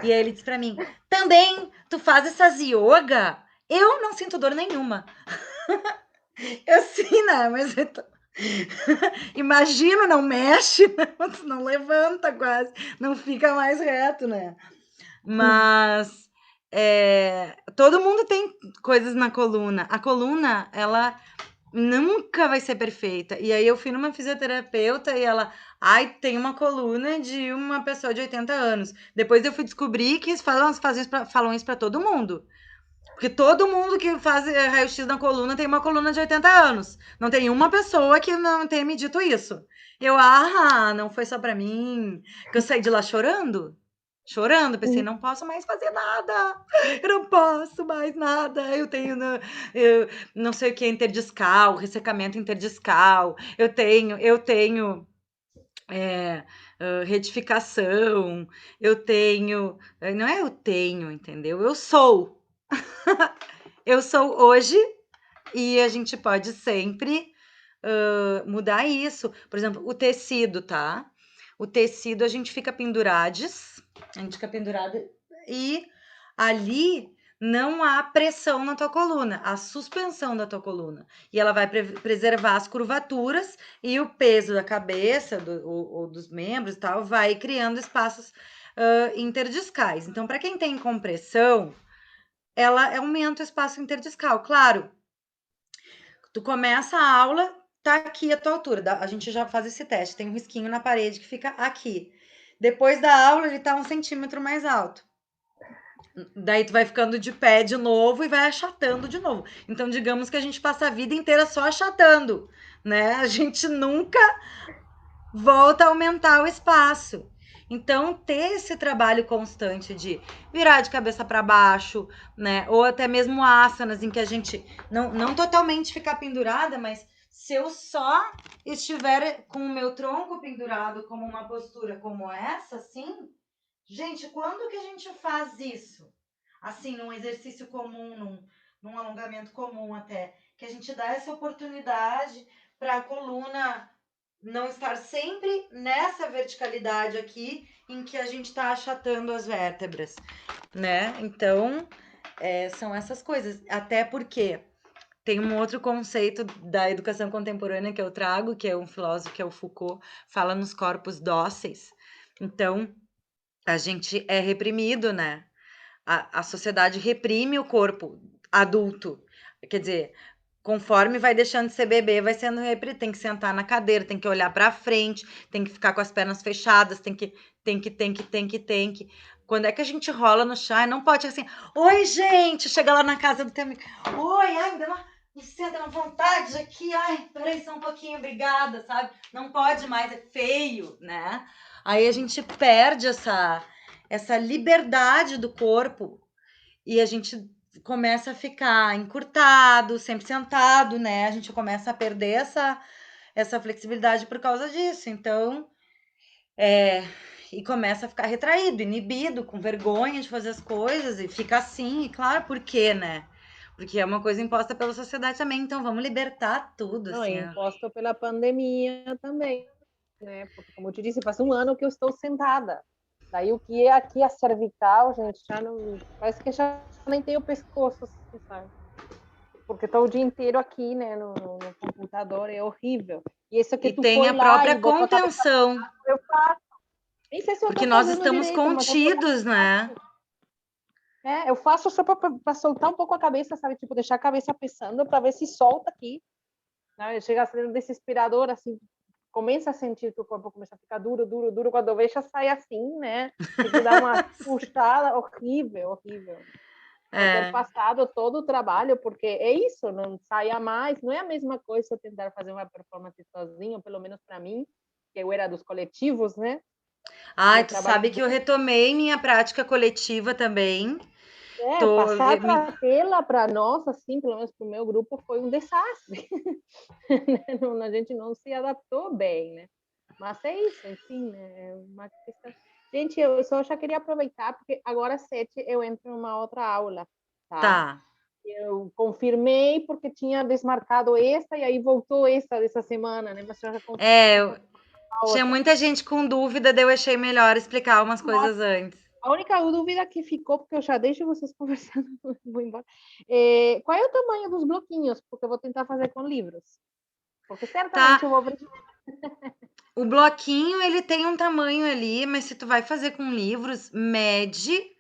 E aí ele disse pra mim: também, tu faz essas yoga? Eu não sinto dor nenhuma. Eu sim, né? Mas eu tô... Imagina, não mexe, não levanta quase, não fica mais reto, né? Mas todo mundo tem coisas na coluna. A coluna, ela nunca vai ser perfeita. E aí eu fui numa fisioterapeuta e ela, tem uma coluna de uma pessoa de 80 anos. Depois eu fui descobrir que falam isso pra todo mundo. Porque todo mundo que faz raio-x na coluna tem uma coluna de 80 anos. Não tem uma pessoa que não tenha me dito isso. Eu, não foi só pra mim. Que eu saí de lá chorando. Chorando, pensei, não posso mais fazer nada. Eu não posso mais nada. Eu não sei o que é interdiscal, ressecamento interdiscal. Eu tenho retificação. Eu tenho. Não é eu tenho, entendeu? Eu sou. Eu sou hoje e a gente pode sempre mudar isso. Por exemplo, o tecido, tá? O tecido a gente fica pendurades, a gente fica pendurada e ali não há pressão na tua coluna, há suspensão da tua coluna. E ela vai preservar as curvaturas e o peso da cabeça ou dos membros e tal vai criando espaços interdiscais. Então, para quem tem compressão, ela aumenta o espaço interdiscal. Claro, tu começa a aula, tá aqui a tua altura. A gente já faz esse teste. Tem um risquinho na parede que fica aqui. Depois da aula, ele tá 1 centímetro mais alto. Daí tu vai ficando de pé de novo e vai achatando de novo. Então, digamos que a gente passa a vida inteira só achatando, né? A gente nunca volta a aumentar o espaço. Então, ter esse trabalho constante de virar de cabeça para baixo, né? Ou até mesmo asanas em que a gente não totalmente ficar pendurada, mas se eu só estiver com o meu tronco pendurado como uma postura como essa, assim, gente, quando que a gente faz isso? Assim, num exercício comum, num alongamento comum até, que a gente dá essa oportunidade para a coluna não estar sempre nessa verticalidade aqui em que a gente está achatando as vértebras, né? Então, são essas coisas. Até porque tem um outro conceito da educação contemporânea que eu trago, que é um filósofo, que é o Foucault, fala nos corpos dóceis. Então, a gente é reprimido, né? A sociedade reprime o corpo adulto. Quer dizer, conforme vai deixando de ser bebê, vai sendo tem que sentar na cadeira, tem que olhar para frente, tem que ficar com as pernas fechadas, tem que. Quando é que a gente rola no chão? Não pode assim, oi, gente, chega lá na casa do teu amigo, oi, ai, me senta na vontade aqui, ai, peraí só um pouquinho, obrigada, sabe? Não pode mais, é feio, né? Aí a gente perde essa liberdade do corpo e a gente começa a ficar encurtado, sempre sentado, né? A gente começa a perder essa flexibilidade por causa disso. Então, E começa a ficar retraído, inibido, com vergonha de fazer as coisas, e fica assim, e claro, por quê, né? Porque é uma coisa imposta pela sociedade também, então vamos libertar tudo, Não, assim. é imposto pela pandemia também, né? Porque, como eu te disse, faz um ano que eu estou sentada. Daí o que é aqui a cervical, gente, já não. Parece que já nem tem o pescoço, assim, sabe? Porque estou o dia inteiro aqui, né, no computador, é horrível. E isso que E tu tem foi a lá própria e botou a cabeça, contenção, eu faço. Nem sei se eu porque estou nós fazendo estamos direito, mas eu tô contidos, né? eu faço só para soltar um pouco a cabeça, sabe? Tipo, deixar a cabeça pensando para ver se solta aqui. Né? Chega a ser desesperador, assim, começa a sentir que o corpo começa a ficar duro, duro, duro. Quando eu vejo, sai assim, né? Tem que dar uma puxada horrível, horrível. Vou ter passado todo o trabalho, porque é isso, não saia mais. Não é a mesma coisa tentar fazer uma performance sozinho, pelo menos para mim, que eu era dos coletivos, né? Ai, Eu tu trabalhei sabe que eu muito. retomei minha prática coletiva também. Passar para a tela para nós, assim, pelo menos para o meu grupo, foi um desastre. A gente não se adaptou bem, né? Mas é isso, enfim, né? É uma questão. Gente, eu só já queria aproveitar, porque agora às 7 eu entro numa outra aula, tá? Tá. Eu confirmei porque tinha desmarcado esta e aí voltou esta dessa semana, né? Mas eu já confirmei Tinha muita gente com dúvida, daí eu achei melhor explicar umas coisas antes. A única dúvida que ficou, porque eu já deixo vocês conversando, vou embora, qual é o tamanho dos bloquinhos? Porque eu vou tentar fazer com livros. Porque certamente Tá. eu vou... O bloquinho, ele tem um tamanho ali, mas se tu vai fazer com livros, mede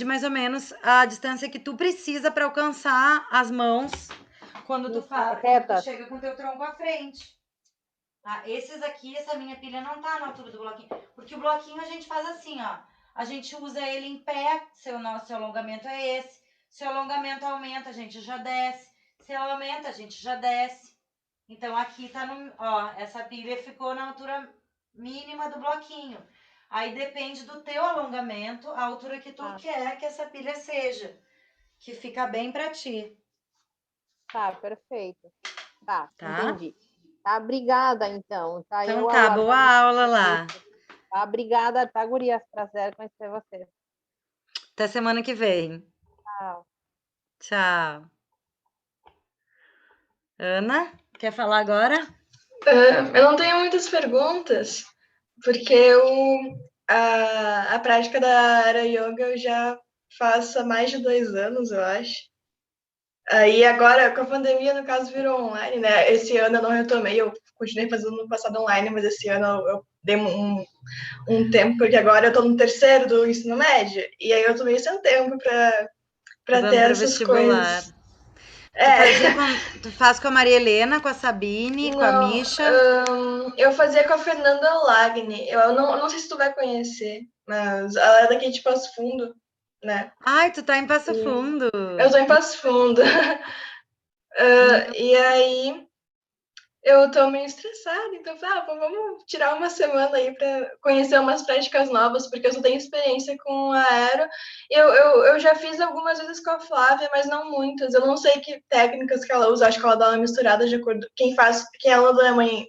mais ou menos a distância que tu precisa para alcançar as mãos quando tu chega com o teu tronco à frente. Esses aqui, essa minha pilha não tá na altura do bloquinho, porque o bloquinho a gente faz assim, ó. A gente usa ele em pé, seu alongamento é esse. Se o alongamento aumenta, a gente já desce. Se aumenta, a gente já desce. Então aqui tá no, ó, essa pilha ficou na altura mínima do bloquinho. Aí depende do teu alongamento, a altura que tu quer que essa pilha seja, que fica bem para ti. Tá, perfeito. Tá, entendi. Tá, obrigada, então. Tá, então eu tá, boa aula lá. Tá, obrigada, tá, gurias? Prazer conhecer vocês. Até semana que vem. Tchau. Tchau. Ana, quer falar agora? Eu não tenho muitas perguntas, porque a prática da Hatha Yoga eu já faço há mais de 2 anos, eu acho. Aí agora, com a pandemia, no caso, virou online, né? Esse ano eu não retomei, eu continuei fazendo no passado online, mas esse ano eu dei um tempo, porque agora eu tô no terceiro do ensino médio, e aí eu tomei sem tempo para ter essas coisas. Tu faz com a Maria Helena, com a Sabine, não, com a Misha? Eu fazia com a Fernanda Lagni. Eu não sei se tu vai conhecer, mas ela é daqui de Passo Fundo, né? Ai, tu tá em Passo Fundo. Eu tô em Passo Fundo. E aí eu tô meio estressada, então vamos tirar uma semana aí para conhecer umas práticas novas, porque eu só tenho experiência com a aero. Eu já fiz algumas vezes com a Flávia, mas não muitas. Eu não sei que técnicas que ela usa, acho que ela dá uma misturada de acordo. Quem é a aula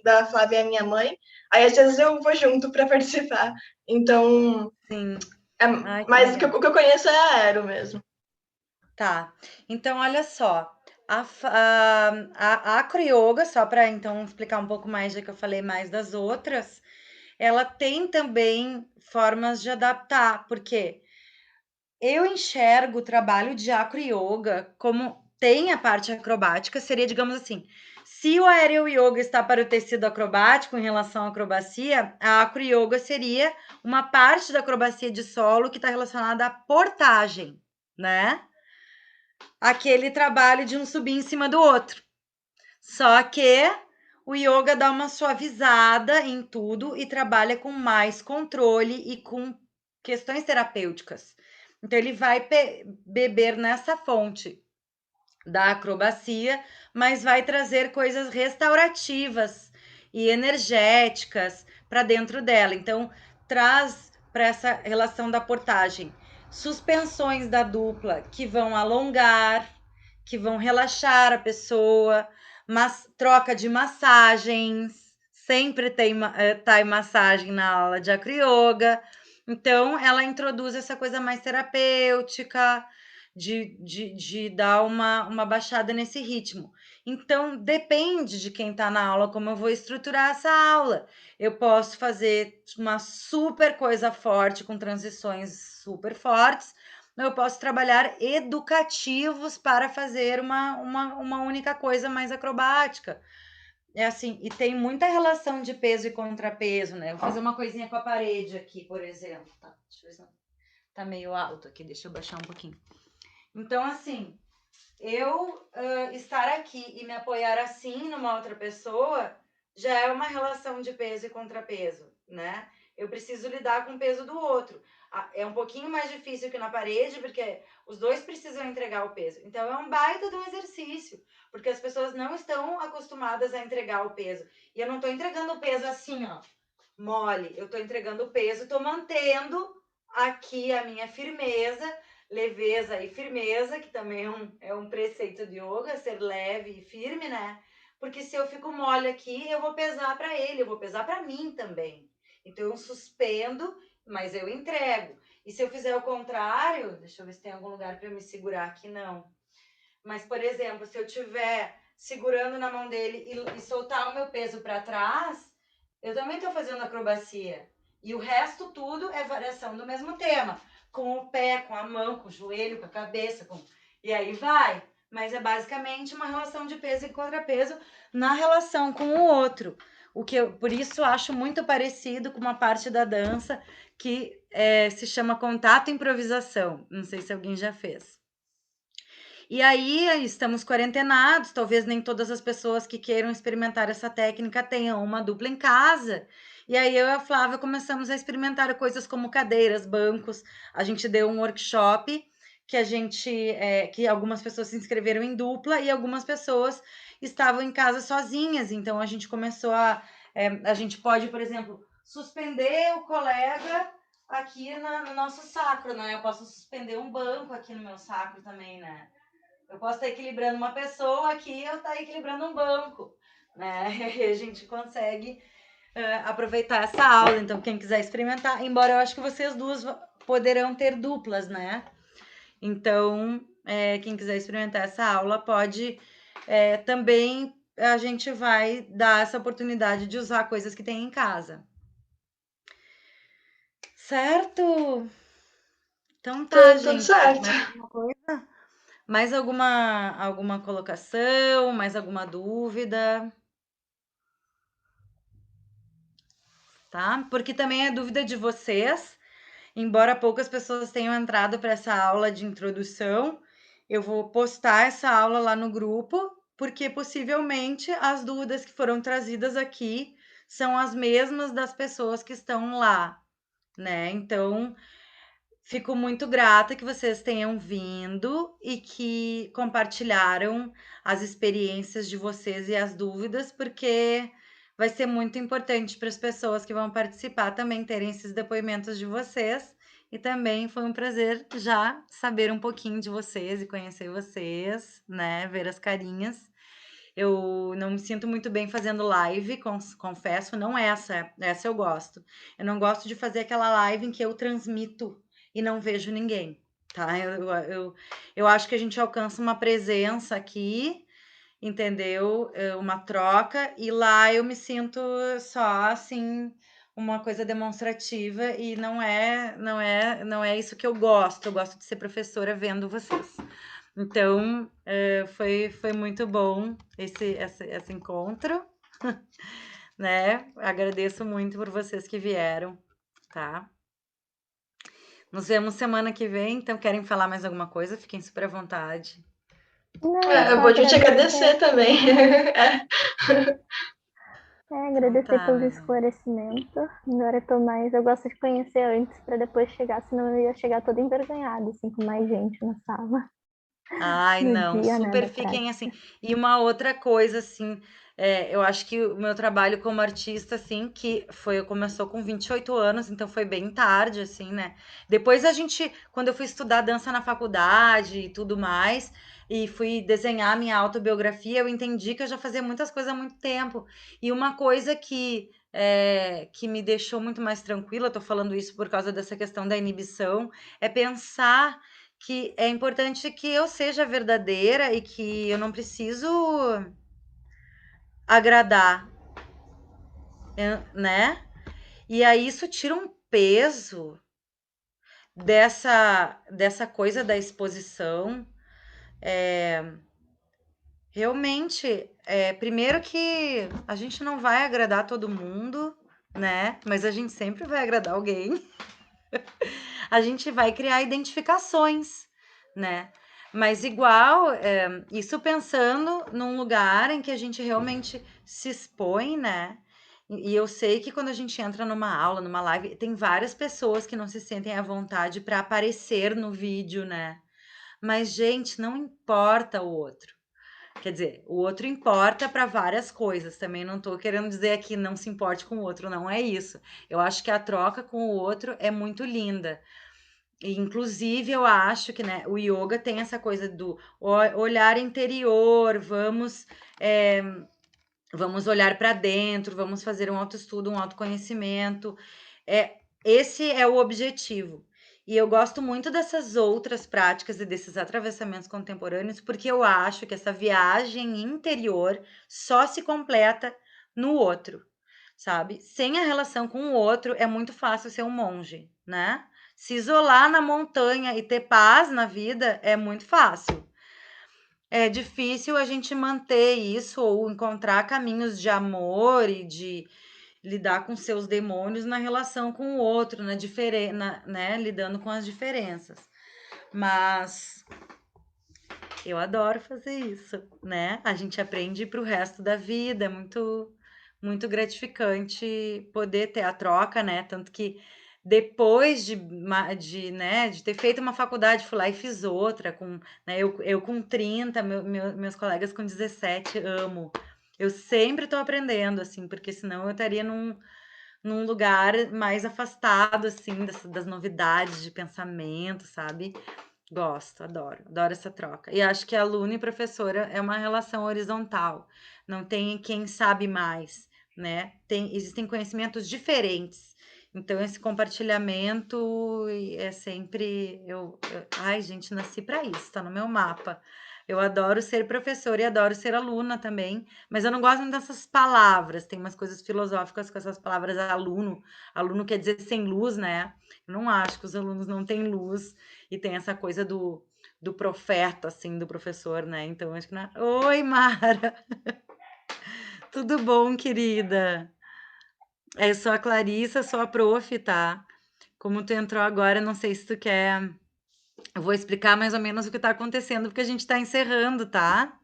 da Flávia é a minha mãe, aí às vezes eu vou junto para participar. Então, sim. Mas o que eu conheço é a aero mesmo. Tá, então olha só. A Acro Yoga, só para então explicar um pouco mais, já que eu falei mais das outras, ela tem também formas de adaptar, porque eu enxergo o trabalho de Acro Yoga como tem a parte acrobática, seria, digamos assim, se o aéreo yoga está para o tecido acrobático em relação à acrobacia, a Acro Yoga seria uma parte da acrobacia de solo que está relacionada à portagem, né? Aquele trabalho de um subir em cima do outro. Só que o yoga dá uma suavizada em tudo e trabalha com mais controle e com questões terapêuticas. Então, ele vai beber nessa fonte da acrobacia, mas vai trazer coisas restaurativas e energéticas para dentro dela. Então, traz para essa relação da portagem suspensões da dupla que vão alongar, que vão relaxar a pessoa, mas troca de massagens, sempre tem Thai massagem na aula de Acro Yoga. Então, ela introduz essa coisa mais terapêutica, de dar uma baixada nesse ritmo. Então, depende de quem está na aula, como eu vou estruturar essa aula. Eu posso fazer uma super coisa forte, com transições super fortes, eu posso trabalhar educativos para fazer uma única coisa mais acrobática. É assim, e tem muita relação de peso e contrapeso, né? Eu vou fazer uma coisinha com a parede aqui, por exemplo. Tá, deixa eu ver se tá meio alto aqui, deixa eu baixar um pouquinho. Então, assim, eu estar aqui e me apoiar assim numa outra pessoa já é uma relação de peso e contrapeso, né? Eu preciso lidar com o peso do outro. É um pouquinho mais difícil que na parede, porque os dois precisam entregar o peso. Então, é um baita de um exercício, porque as pessoas não estão acostumadas a entregar o peso. E eu não estou entregando o peso assim, ó, mole. Eu estou entregando o peso, estou mantendo aqui a minha firmeza, leveza e firmeza, que também é um preceito de yoga, ser leve e firme, né? Porque se eu fico mole aqui, eu vou pesar para ele, eu vou pesar para mim também. Então eu suspendo, mas eu entrego. E se eu fizer o contrário, deixa eu ver se tem algum lugar para eu me segurar aqui, não. Mas, por exemplo, se eu estiver segurando na mão dele e soltar o meu peso para trás, eu também estou fazendo acrobacia. E o resto tudo é variação do mesmo tema. Com o pé, com a mão, com o joelho, com a cabeça. E aí vai. Mas é basicamente uma relação de peso e contrapeso na relação com o outro. O que eu, por isso, acho muito parecido com uma parte da dança que se chama contato e improvisação. Não sei se alguém já fez. E aí, estamos quarentenados, talvez nem todas as pessoas que queiram experimentar essa técnica tenham uma dupla em casa. E aí, eu e a Flávia começamos a experimentar coisas como cadeiras, bancos. A gente deu um workshop que algumas pessoas se inscreveram em dupla e algumas pessoas estavam em casa sozinhas. Então, a gente começou a gente pode, por exemplo, suspender o colega aqui no nosso sacro, né? Eu posso suspender um banco aqui no meu sacro também, né? Eu posso estar equilibrando uma pessoa aqui, eu estar equilibrando um banco, né? E a gente consegue aproveitar essa aula. Então, quem quiser experimentar, embora eu acho que vocês duas poderão ter duplas, né? Então, quem quiser experimentar essa aula pode também. A gente vai dar essa oportunidade de usar coisas que tem em casa. Certo? Então tá, Tudo gente. certo. Mais alguma coisa? Mais alguma colocação? Mais alguma dúvida? Tá? Porque também é dúvida de vocês. Embora poucas pessoas tenham entrado para essa aula de introdução, eu vou postar essa aula lá no grupo, porque possivelmente as dúvidas que foram trazidas aqui são as mesmas das pessoas que estão lá, né? Então, fico muito grata que vocês tenham vindo e que compartilharam as experiências de vocês e as dúvidas, porque vai ser muito importante para as pessoas que vão participar também terem esses depoimentos de vocês. E também foi um prazer já saber um pouquinho de vocês e conhecer vocês, né? Ver as carinhas. Eu não me sinto muito bem fazendo live, confesso, não essa eu gosto. Eu não gosto de fazer aquela live em que eu transmito e não vejo ninguém, tá? Eu acho que a gente alcança uma presença aqui, entendeu? Uma troca, e lá eu me sinto só assim, uma coisa demonstrativa, e não é isso que eu gosto de ser professora vendo vocês. Então, foi muito bom esse encontro, né? Agradeço muito por vocês que vieram, tá? Nos vemos semana que vem, então querem falar mais alguma coisa? Fiquem super à vontade. Não, Eu só vou te agradecer também. agradecer Então tá, pelo Maria. esclarecimento. Agora eu gosto de conhecer antes para depois chegar, senão eu ia chegar toda envergonhada, assim, com mais gente na sala. Ai, No não, dia, né, super da fiquem prática. assim. E uma outra coisa, assim, eu acho que o meu trabalho como artista, assim, começou com 28 anos, então foi bem tarde, assim, né? Depois quando eu fui estudar dança na faculdade e tudo mais, e fui desenhar minha autobiografia, eu entendi que eu já fazia muitas coisas há muito tempo. E uma coisa que me deixou muito mais tranquila, tô falando isso por causa dessa questão da inibição, é pensar que é importante que eu seja verdadeira e que eu não preciso agradar, né? E aí isso tira um peso dessa coisa da exposição. Realmente, primeiro que a gente não vai agradar todo mundo, né? Mas a gente sempre vai agradar alguém. A gente vai criar identificações, né? Mas igual, isso pensando num lugar em que a gente realmente se expõe, né? E eu sei que quando a gente entra numa aula, numa live, tem várias pessoas que não se sentem à vontade para aparecer no vídeo, né? Mas, gente, não importa o outro. Quer dizer, o outro importa para várias coisas. Também não estou querendo dizer aqui não se importe com o outro, não é isso. Eu acho que a troca com o outro é muito linda. E, inclusive, eu acho que, né, o yoga tem essa coisa do olhar interior, vamos olhar para dentro, vamos fazer um autoestudo, um autoconhecimento. Esse é o objetivo. E eu gosto muito dessas outras práticas e desses atravessamentos contemporâneos, porque eu acho que essa viagem interior só se completa no outro, sabe? Sem a relação com o outro, é muito fácil ser um monge, né? Se isolar na montanha e ter paz na vida é muito fácil. É difícil a gente manter isso ou encontrar caminhos de amor e de lidar com seus demônios na relação com o outro, né? Lidando com as diferenças. Mas eu adoro fazer isso, né? A gente aprende para o resto da vida, é muito, muito gratificante poder ter a troca, né? Tanto que depois de ter feito uma faculdade, fui lá e fiz outra, né? Eu com 30, meus colegas com 17, amo. Eu sempre estou aprendendo, assim, porque senão eu estaria num lugar mais afastado, assim, das novidades de pensamento, sabe? Gosto, adoro essa troca. E acho que aluno e professora é uma relação horizontal. Não tem quem sabe mais, né? Existem conhecimentos diferentes. Então, esse compartilhamento é sempre. Ai, gente, nasci para isso, tá no meu mapa. Eu adoro ser professora e adoro ser aluna também, mas eu não gosto muito dessas palavras. Tem umas coisas filosóficas com essas palavras aluno. Aluno quer dizer sem luz, né? Eu não acho que os alunos não têm luz e tem essa coisa do profeta, assim, do professor, né? Então, acho que não é... Oi, Mara! Tudo bom, querida? Eu sou a Clarissa, sou a prof, tá? Como tu entrou agora, não sei se tu quer... Eu vou explicar mais ou menos o que tá acontecendo, porque a gente tá encerrando, tá?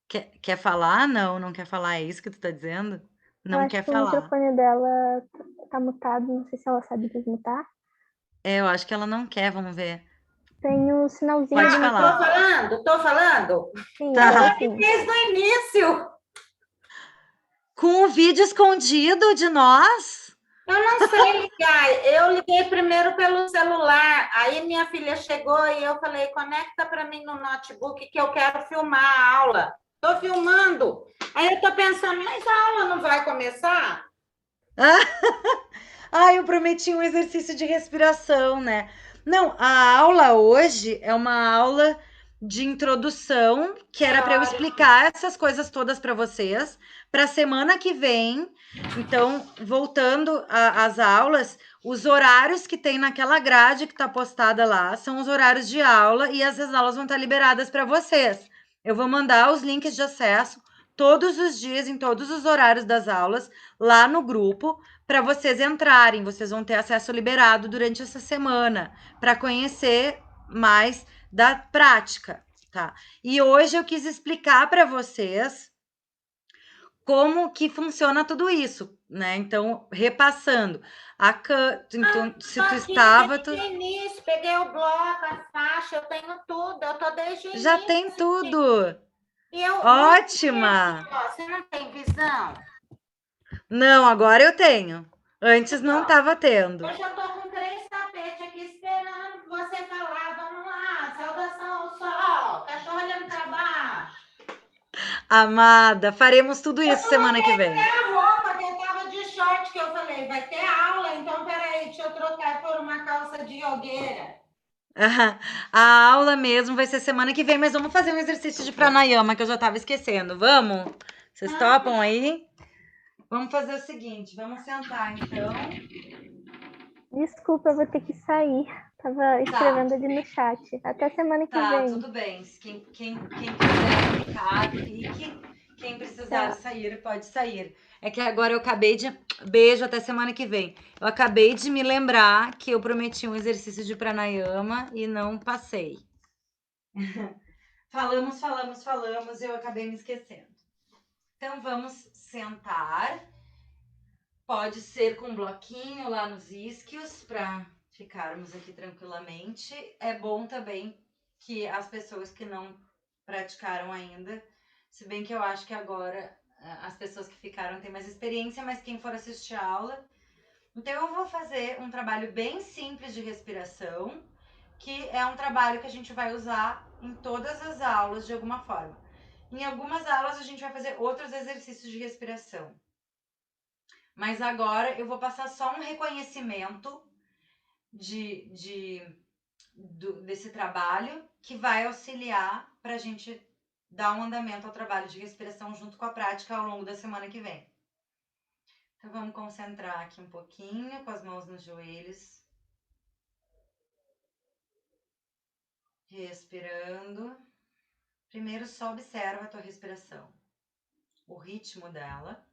Quer falar? Não quer falar, é isso que tu tá dizendo? Eu Não acho quer que o falar. microfone dela tá mutado, não sei se ela sabe desmutar. Eu acho que ela não quer, vamos ver. Tem um sinalzinho Pode de falar. Tô falando. Sim, Tá. agora sim. Fez no início. Com o vídeo escondido de nós? Eu não sei ligar. Eu liguei primeiro pelo celular. Aí minha filha chegou e eu falei, conecta para mim no notebook que eu quero filmar a aula. Tô filmando. Aí eu tô pensando, mas a aula não vai começar? Eu prometi um exercício de respiração, né? Não, a aula hoje é uma aula de introdução que era para eu explicar essas coisas todas para vocês. Para a semana que vem, então, voltando às aulas, os horários que tem naquela grade que está postada lá são os horários de aula e essas aulas vão estar liberadas para vocês. Eu vou mandar os links de acesso todos os dias, em todos os horários das aulas, lá no grupo, para vocês entrarem. Vocês vão ter acesso liberado durante essa semana para conhecer mais da prática, tá? E hoje eu quis explicar para vocês como que funciona tudo isso, né? Então, repassando, então, se tu estava, desde o início, peguei o bloco, a faixa, eu tenho tudo, eu tô desde o já início. tem tudo. Ótima! Você não tem visão? Não, agora eu tenho. Antes não estava tendo. Hoje eu tô com 3 tapetes aqui esperando você falar. Vamos lá, saudação ao sol, cachorro olhando para baixo. Amada, faremos tudo isso semana que vem. A roupa que eu tava de short, que eu falei, vai ter aula, então peraí, deixa eu trocar por uma calça de yogueira. A aula mesmo vai ser semana que vem, mas vamos fazer um exercício de pranayama que eu já estava esquecendo. Vamos? Vocês topam aí? Vamos fazer o seguinte, vamos sentar então. Desculpa, eu vou ter que sair. Tava escrevendo ali no chat. Até semana que vem. Tudo bem. Quem quiser ficar, fique. Quem precisar sair, pode sair. É que agora eu acabei de... Beijo, até semana que vem. Eu acabei de me lembrar que eu prometi um exercício de pranayama e não passei. Falamos, eu acabei me esquecendo. Então, vamos sentar. Pode ser com um bloquinho lá nos isquios, para ficarmos aqui tranquilamente. É bom também que as pessoas que não praticaram ainda, se bem que eu acho que agora as pessoas que ficaram têm mais experiência, mas quem for assistir a aula... Então, eu vou fazer um trabalho bem simples de respiração, que é um trabalho que a gente vai usar em todas as aulas de alguma forma. Em algumas aulas a gente vai fazer outros exercícios de respiração. Mas agora eu vou passar só um reconhecimento desse trabalho que vai auxiliar para a gente dar um andamento ao trabalho de respiração junto com a prática ao longo da semana que vem. Então vamos concentrar aqui um pouquinho com as mãos nos joelhos. Respirando. Primeiro só observa a tua respiração, o ritmo dela.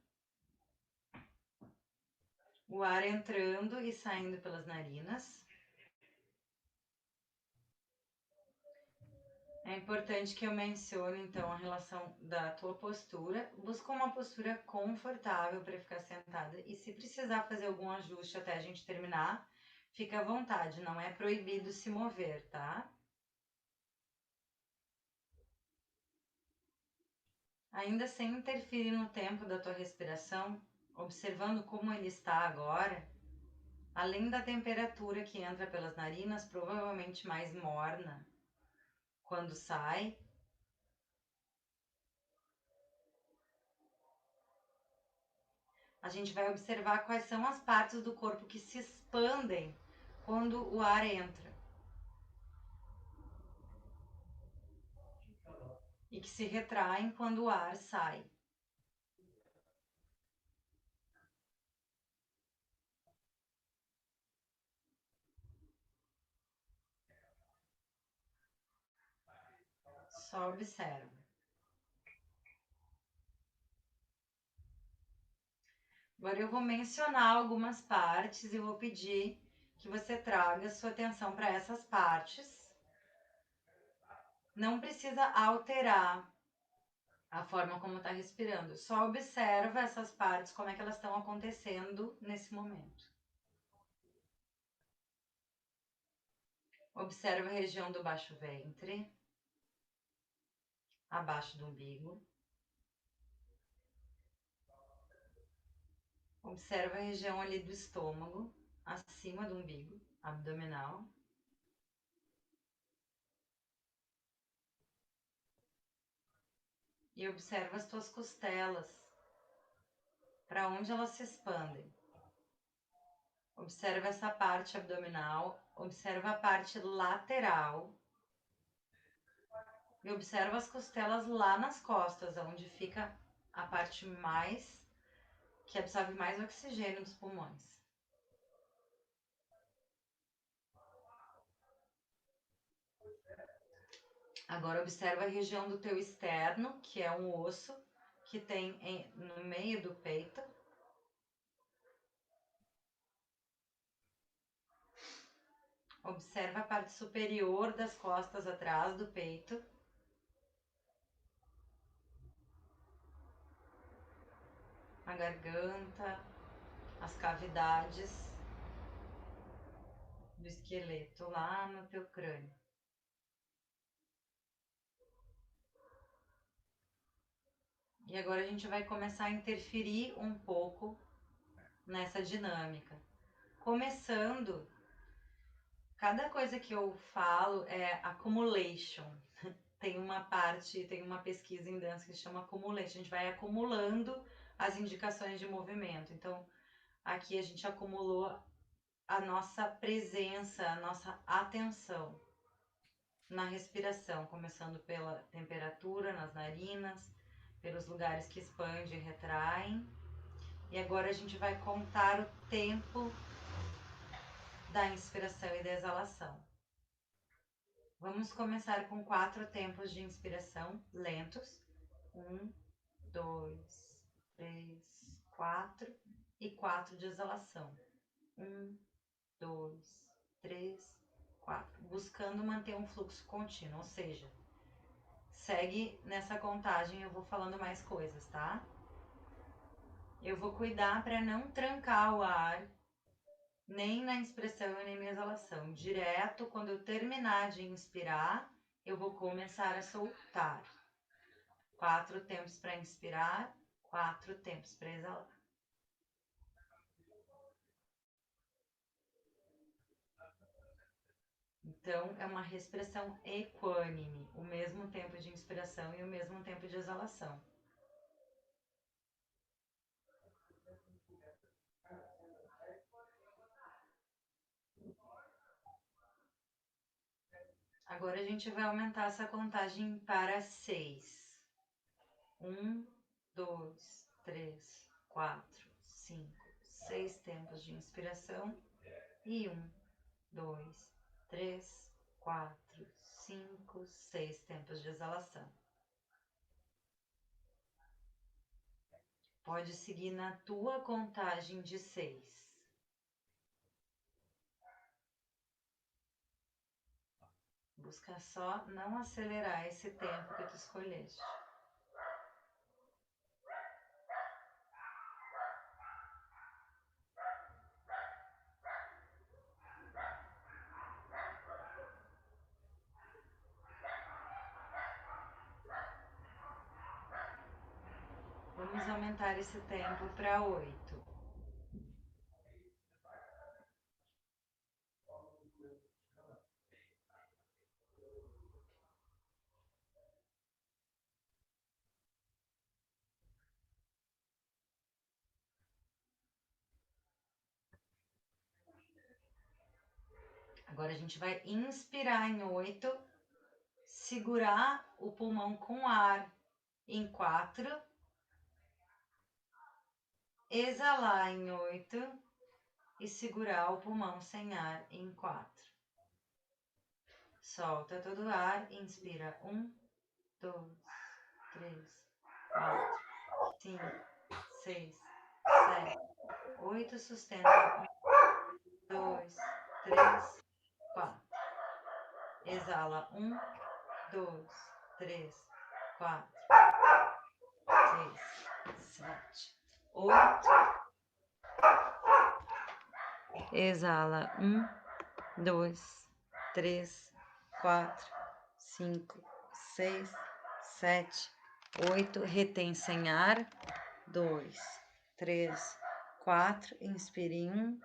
O ar entrando e saindo pelas narinas. É importante que eu mencione, então, a relação da tua postura. Busca uma postura confortável para ficar sentada. E se precisar fazer algum ajuste até a gente terminar, fica à vontade. Não é proibido se mover, tá? Ainda sem interferir no tempo da tua respiração, observando como ele está agora, além da temperatura que entra pelas narinas, provavelmente mais morna quando sai, a gente vai observar quais são as partes do corpo que se expandem quando o ar entra e que se retraem quando o ar sai. Só observa. Agora eu vou mencionar algumas partes e vou pedir que você traga sua atenção para essas partes. Não precisa alterar a forma como está respirando. Só observa essas partes, como é que elas estão acontecendo nesse momento. Observa a região do baixo ventre, abaixo do umbigo. Observa a região ali do estômago, acima do umbigo, abdominal. E observa as tuas costelas, para onde elas se expandem. Observa essa parte abdominal, observa a parte lateral. E observa as costelas lá nas costas, onde fica a parte mais, que absorve mais oxigênio dos pulmões. Agora observa a região do teu externo, que é um osso que tem no meio do peito. Observa a parte superior das costas atrás do peito. A garganta, as cavidades do esqueleto lá no teu crânio. E agora a gente vai começar a interferir um pouco nessa dinâmica. Começando, cada coisa que eu falo é accumulation. Tem uma pesquisa em dança que chama accumulation. A gente vai acumulando as indicações de movimento. Então, aqui a gente acumulou a nossa presença, a nossa atenção na respiração, começando pela temperatura nas narinas, pelos lugares que expandem e retraem. E agora a gente vai contar o tempo da inspiração e da exalação. Vamos começar com 4 tempos de inspiração lentos. 1, 2, 3, 4 e 4 de exalação. 1, 2, 3, 4. Buscando manter um fluxo contínuo, ou seja, segue nessa contagem, eu vou falando mais coisas, tá? Eu vou cuidar para não trancar o ar, nem na inspiração e nem na exalação. Direto, quando eu terminar de inspirar, eu vou começar a soltar. 4 tempos para inspirar, 4 tempos para exalar. Então, é uma respiração equânime, o mesmo tempo de inspiração e o mesmo tempo de exalação. Agora a gente vai aumentar essa contagem para 6. 1, 2, 3, 4, 5, 6 tempos de inspiração e 1, 2, 3, 4, 5, 6 tempos de exalação. Pode seguir na tua contagem de 6. Busca só não acelerar esse tempo que tu escolheste. Vamos aumentar esse tempo para 8. Agora a gente vai inspirar em 8, segurar o pulmão com ar em 4, exalar em 8 e segurar o pulmão sem ar em 4. Solta todo o ar, inspira 1, 2, 3, 4, 5, 6, 7, 8, sustenta 1, 2, 3, 4. Exala 1, 2, 3, 4, 6, 7, 8. Exala 1, 2, 3, 4, 5, 6, 7, 8. Retém sem ar. 2, 3, 4. Inspire 1,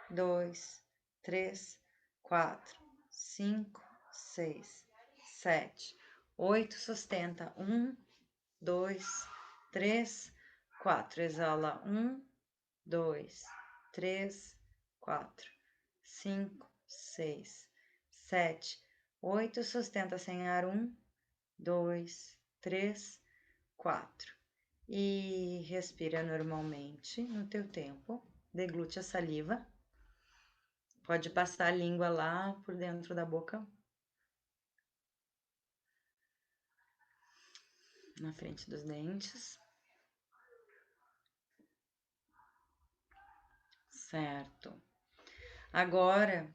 2, 3, 4, 5, 6, 7, 8. Sustenta 1, 2, 3, 4. Exala 1, 2, 3, 4, 5, 6, 7, 8. Sustenta sem ar 1, 2, 3, 4. E respira normalmente no teu tempo. Deglute a saliva. Pode passar a língua lá por dentro da boca. Na frente dos dentes. Certo. Agora,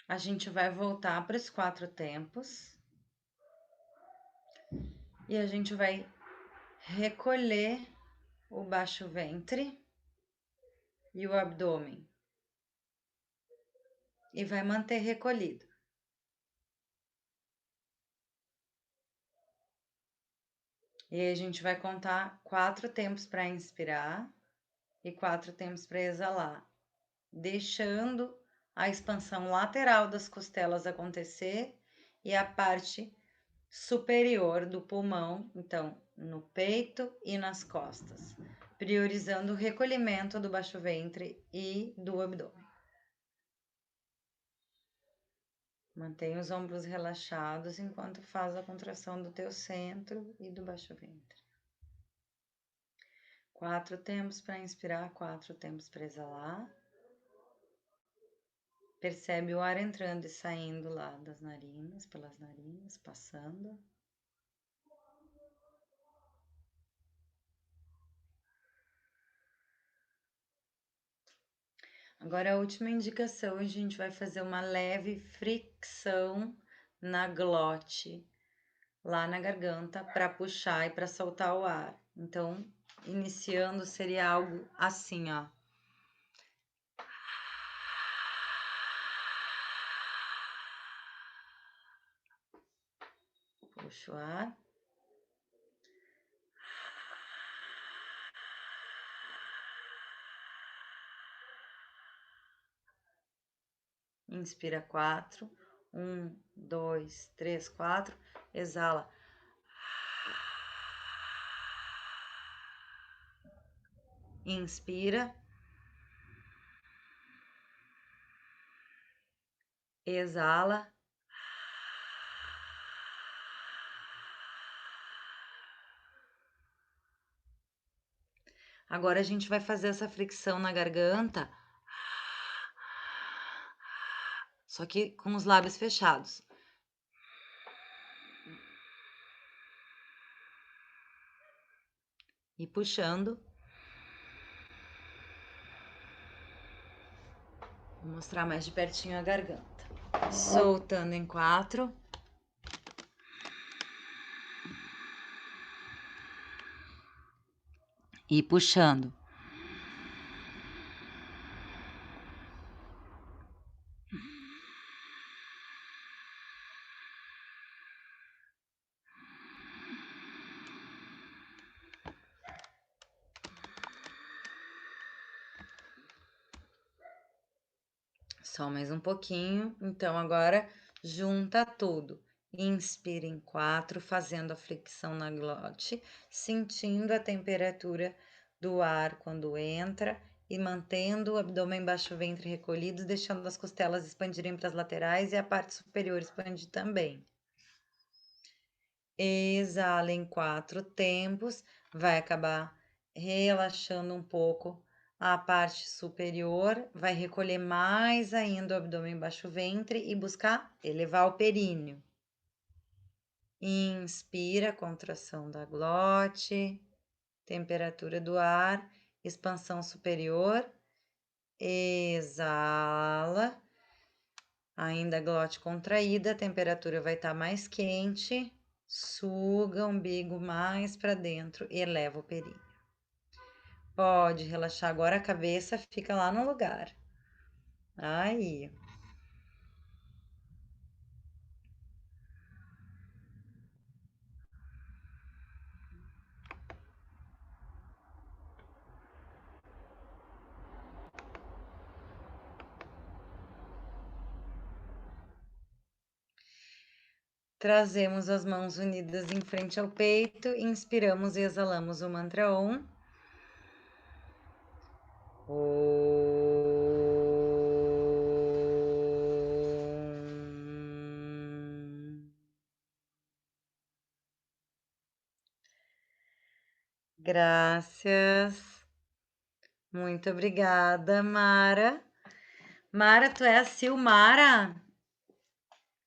a gente vai voltar para os 4 tempos. E a gente vai recolher o baixo ventre e o abdômen. E vai manter recolhido. E aí a gente vai contar 4 tempos para inspirar e 4 tempos para exalar, deixando a expansão lateral das costelas acontecer e a parte superior do pulmão, então no peito e nas costas, priorizando o recolhimento do baixo ventre e do abdômen. Mantenha os ombros relaxados enquanto faz a contração do teu centro e do baixo ventre. 4 tempos para inspirar, 4 tempos para exalar. Percebe o ar entrando e saindo lá das narinas, pelas narinas, passando. Agora a última indicação, a gente vai fazer uma leve fricção na glote, lá na garganta, para puxar e para soltar o ar. Então, iniciando seria algo assim, ó. Puxa o ar. Inspira 4. 1, 2, 3, 4. Exala. Inspira. Exala. Agora a gente vai fazer essa fricção na garganta, só que com os lábios fechados. E puxando. Vou mostrar mais de pertinho a garganta. Soltando em 4. E puxando. Só mais um pouquinho. Então, agora junta tudo. Inspira em 4, fazendo a flexão na glote, sentindo a temperatura do ar quando entra e mantendo o abdômen baixo ventre recolhidos, deixando as costelas expandirem para as laterais e a parte superior expandir também. Exala em 4 tempos, vai acabar relaxando um pouco a parte superior, vai recolher mais ainda o abdômen baixo ventre e buscar elevar o períneo. Inspira, contração da glote, temperatura do ar, expansão superior. Exala, ainda a glote contraída, a temperatura vai estar mais quente. Suga o umbigo mais para dentro e eleva o períneo. Pode relaxar agora a cabeça, fica lá no lugar. Aí. Trazemos as mãos unidas em frente ao peito, inspiramos e exalamos o mantra Om. Graças. Muito obrigada, Mara. Mara, tu é a Silmara?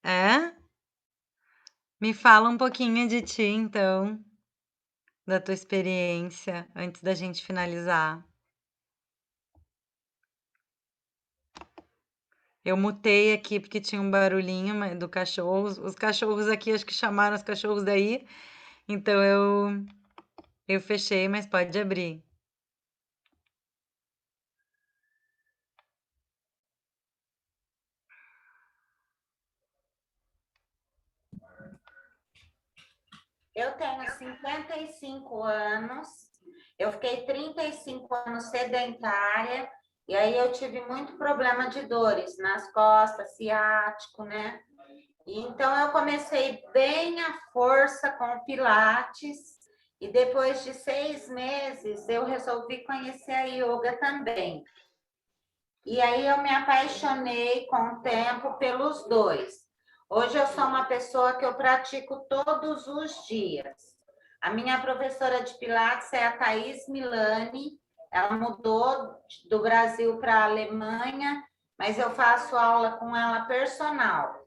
É? Me fala um pouquinho de ti, então, da tua experiência, antes da gente finalizar. Eu mutei aqui porque tinha um barulhinho do cachorro. Os cachorros aqui, acho que chamaram os cachorros daí. Então eu fechei, mas pode abrir. Eu tenho 55 anos, eu fiquei 35 anos sedentária, e aí eu tive muito problema de dores nas costas, ciático, né? E então eu comecei bem à força com o Pilates, e depois de 6 meses eu resolvi conhecer a yoga também. E aí eu me apaixonei com o tempo pelos dois. Hoje eu sou uma pessoa que eu pratico todos os dias. A minha professora de Pilates é a Thaís Milani. Ela mudou do Brasil para a Alemanha, mas eu faço aula com ela personal.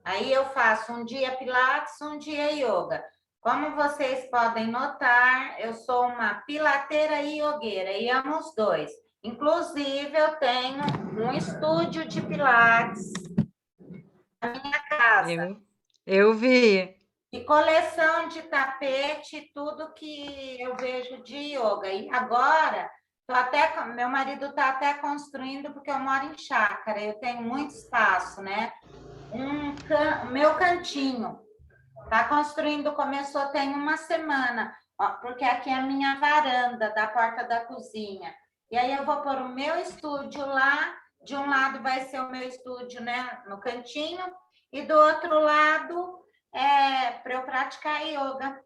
Aí eu faço um dia Pilates, um dia Yoga. Como vocês podem notar, eu sou uma pilateira e yogueira e amo os dois. Inclusive, eu tenho um estúdio de Pilates na minha casa. Eu vi. E coleção de tapete, tudo que eu vejo de yoga. E agora, meu marido está até construindo, porque eu moro em chácara, eu tenho muito espaço, né? Meu cantinho. Está construindo, começou tem uma semana, ó, porque aqui é a minha varanda da porta da cozinha. E aí eu vou pôr o meu estúdio lá, de um lado vai ser o meu estúdio, né, no cantinho, e do outro lado é para eu praticar yoga.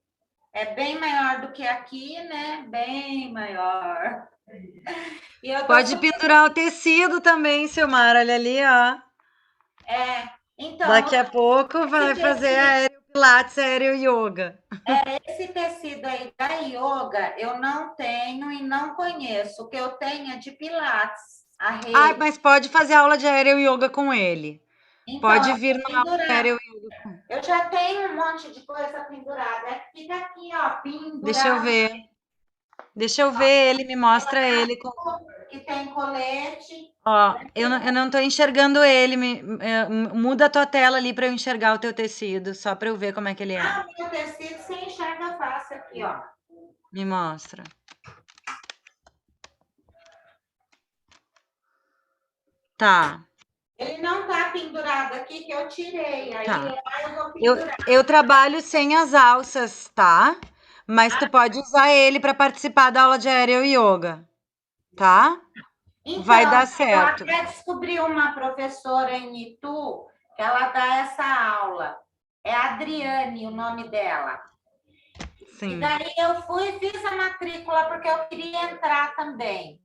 É bem maior do que aqui, né? Bem maior. E eu Pode pendurar o tecido também, Silmar, olha ali, ó. Então, daqui a pouco vai fazer aéreo Pilates, aéreo yoga. Esse tecido aí da yoga eu não tenho e não conheço. O que eu tenho é de Pilates. Mas pode fazer aula de aéreo yoga com ele. Então, pode vir no aula de aéreo yoga. Eu já tenho um monte de coisa pendurada. Fica aqui, ó, pendurado. Deixa eu ver ele, me mostra ele. Que tem colete. Ó, eu não tô enxergando ele. Muda a tua tela ali para eu enxergar o teu tecido, só para eu ver como é que ele é. O meu tecido você enxerga fácil aqui, ó. Me mostra. Tá. Ele não tá pendurado aqui, que eu tirei. Aí tá. eu vou pendurar. Eu trabalho sem as alças, tá? Mas tu pode usar ele para participar da aula de aéreo yoga, tá? Então, vai dar certo. Eu até descobri uma professora em Itu que ela dá essa aula. É a Adriane, o nome dela. Sim. E daí eu fui e fiz a matrícula porque eu queria entrar também.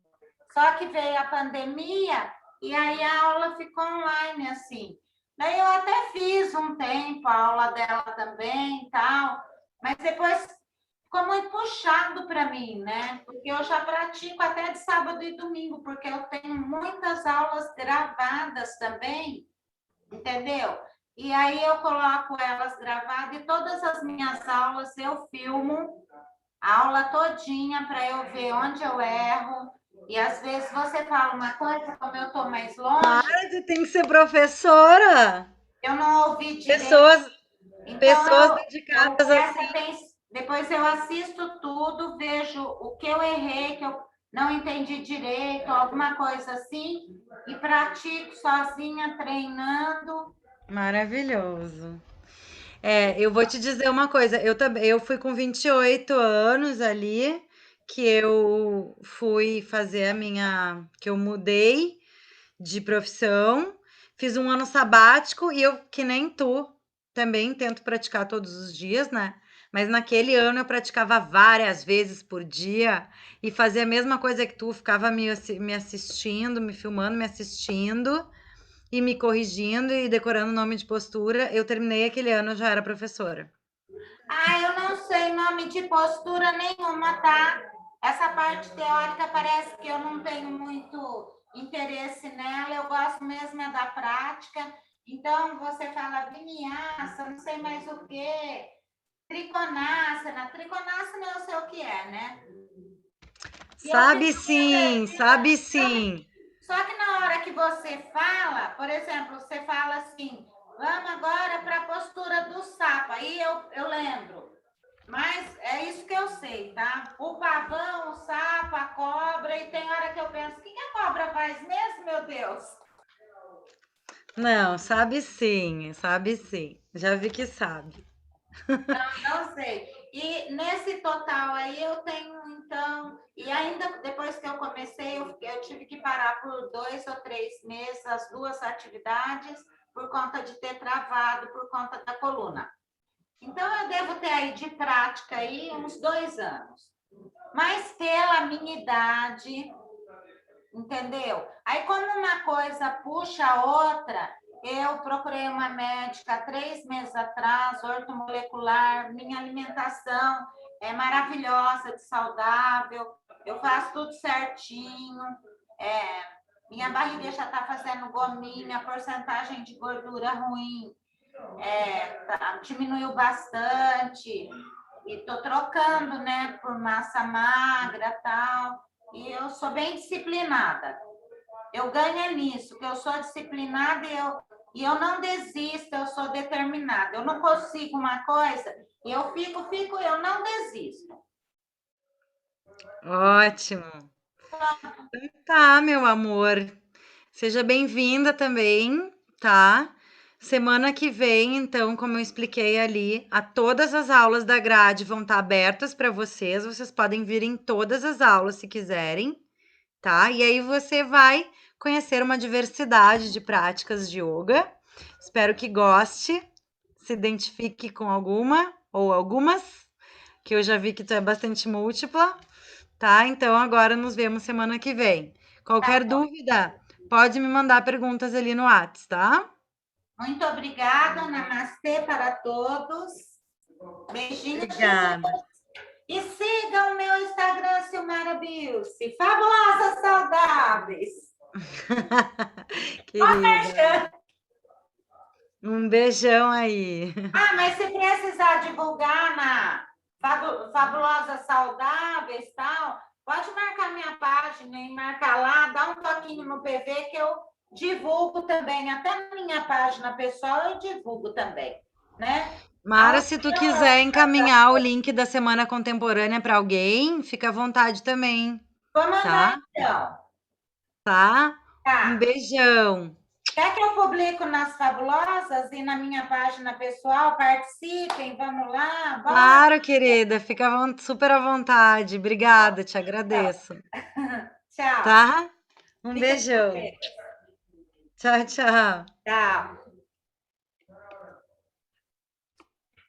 Só que veio a pandemia e aí a aula ficou online, assim. Daí eu até fiz um tempo a aula dela também e tal, mas depois ficou muito puxado para mim, né? Porque eu já pratico até de sábado e domingo, porque eu tenho muitas aulas gravadas também, entendeu? E aí eu coloco elas gravadas e todas as minhas aulas eu filmo a aula todinha para eu ver onde eu erro. E às vezes você fala uma coisa, como eu estou mais longe. Tu tem que ser professora. Eu não ouvi direito. Pessoas dedicadas assim. Depois eu assisto tudo, vejo o que eu errei, que eu não entendi direito, alguma coisa assim, e pratico sozinha, treinando. Maravilhoso. Eu vou te dizer uma coisa, eu fui com 28 anos ali, que eu fui fazer que eu mudei de profissão, fiz um ano sabático e eu, que nem tu, também tento praticar todos os dias, né? Mas naquele ano eu praticava várias vezes por dia e fazia a mesma coisa que tu, ficava me assistindo, me filmando, me assistindo e me corrigindo e decorando nome de postura. Eu terminei aquele ano, eu já era professora. Eu não sei nome de postura nenhuma, tá? Essa parte teórica parece que eu não tenho muito interesse nela, eu gosto mesmo da prática. Então, você fala vinyasa, não sei mais o quê, trikonasana. Trikonasana eu sei o que é, né? Sabe sim. Só que na hora que você fala, por exemplo, você fala assim, vamos agora para a postura do sapo. Aí eu lembro. Mas é isso que eu sei, tá? O pavão, o sapo, a cobra, e tem hora que eu penso, o que a cobra faz mesmo, meu Deus? Não, sabe sim. Já vi que sabe. Não sei. E nesse total aí eu tenho, então, e ainda depois que eu comecei, eu tive que parar por 2 ou 3 meses as 2 atividades por conta de ter travado, por conta da coluna. Então, eu devo ter aí de prática aí uns 2 anos. Mas pela minha idade, entendeu? Aí, como uma coisa puxa a outra, eu procurei uma médica há 3 meses atrás, ortomolecular, minha alimentação é maravilhosa, de saudável, eu faço tudo certinho, minha barriga já está fazendo gominha, a porcentagem de gordura ruim diminuiu bastante, e estou trocando, né, por massa magra e tal, e eu sou bem disciplinada. Eu ganho nisso, que eu sou disciplinada e eu não desisto, eu sou determinada. Eu não consigo uma coisa e eu fico, eu não desisto. Ótimo. Então tá, meu amor. Seja bem-vinda também, tá? Semana que vem, então, como eu expliquei ali, todas as aulas da grade vão estar abertas para vocês. Vocês podem vir em todas as aulas se quiserem, tá? E aí você vai conhecer uma diversidade de práticas de yoga. Espero que goste, se identifique com alguma ou algumas, que eu já vi que tu é bastante múltipla, tá? Então agora nos vemos semana que vem. Qualquer dúvida, pode me mandar perguntas ali no Whats, tá? Muito obrigada, namastê para todos. Beijinhos. Obrigada. E sigam o meu Instagram, Silmara Bilce. Fabulosas saudáveis. Querida. Um beijão aí. Ah, mas se precisar divulgar na Fabulosas Saudáveis e tal, pode marcar minha página e marcar lá, dá um toquinho no PV que eu divulgo também. Até na minha página pessoal eu divulgo também, né? Mara, se tu quiser encaminhar o link da Semana Contemporânea para alguém, fica à vontade também. Vou mandar, tá? então. Tá? Tá. Um beijão. Quer que eu publico nas Fabulosas e na minha página pessoal? Participem, vamos lá. Bora. Claro, querida, fica super à vontade. Obrigada, te agradeço. Tchau. Tá? Um Fica beijão. com Deus. Tchau, tchau. Tchau.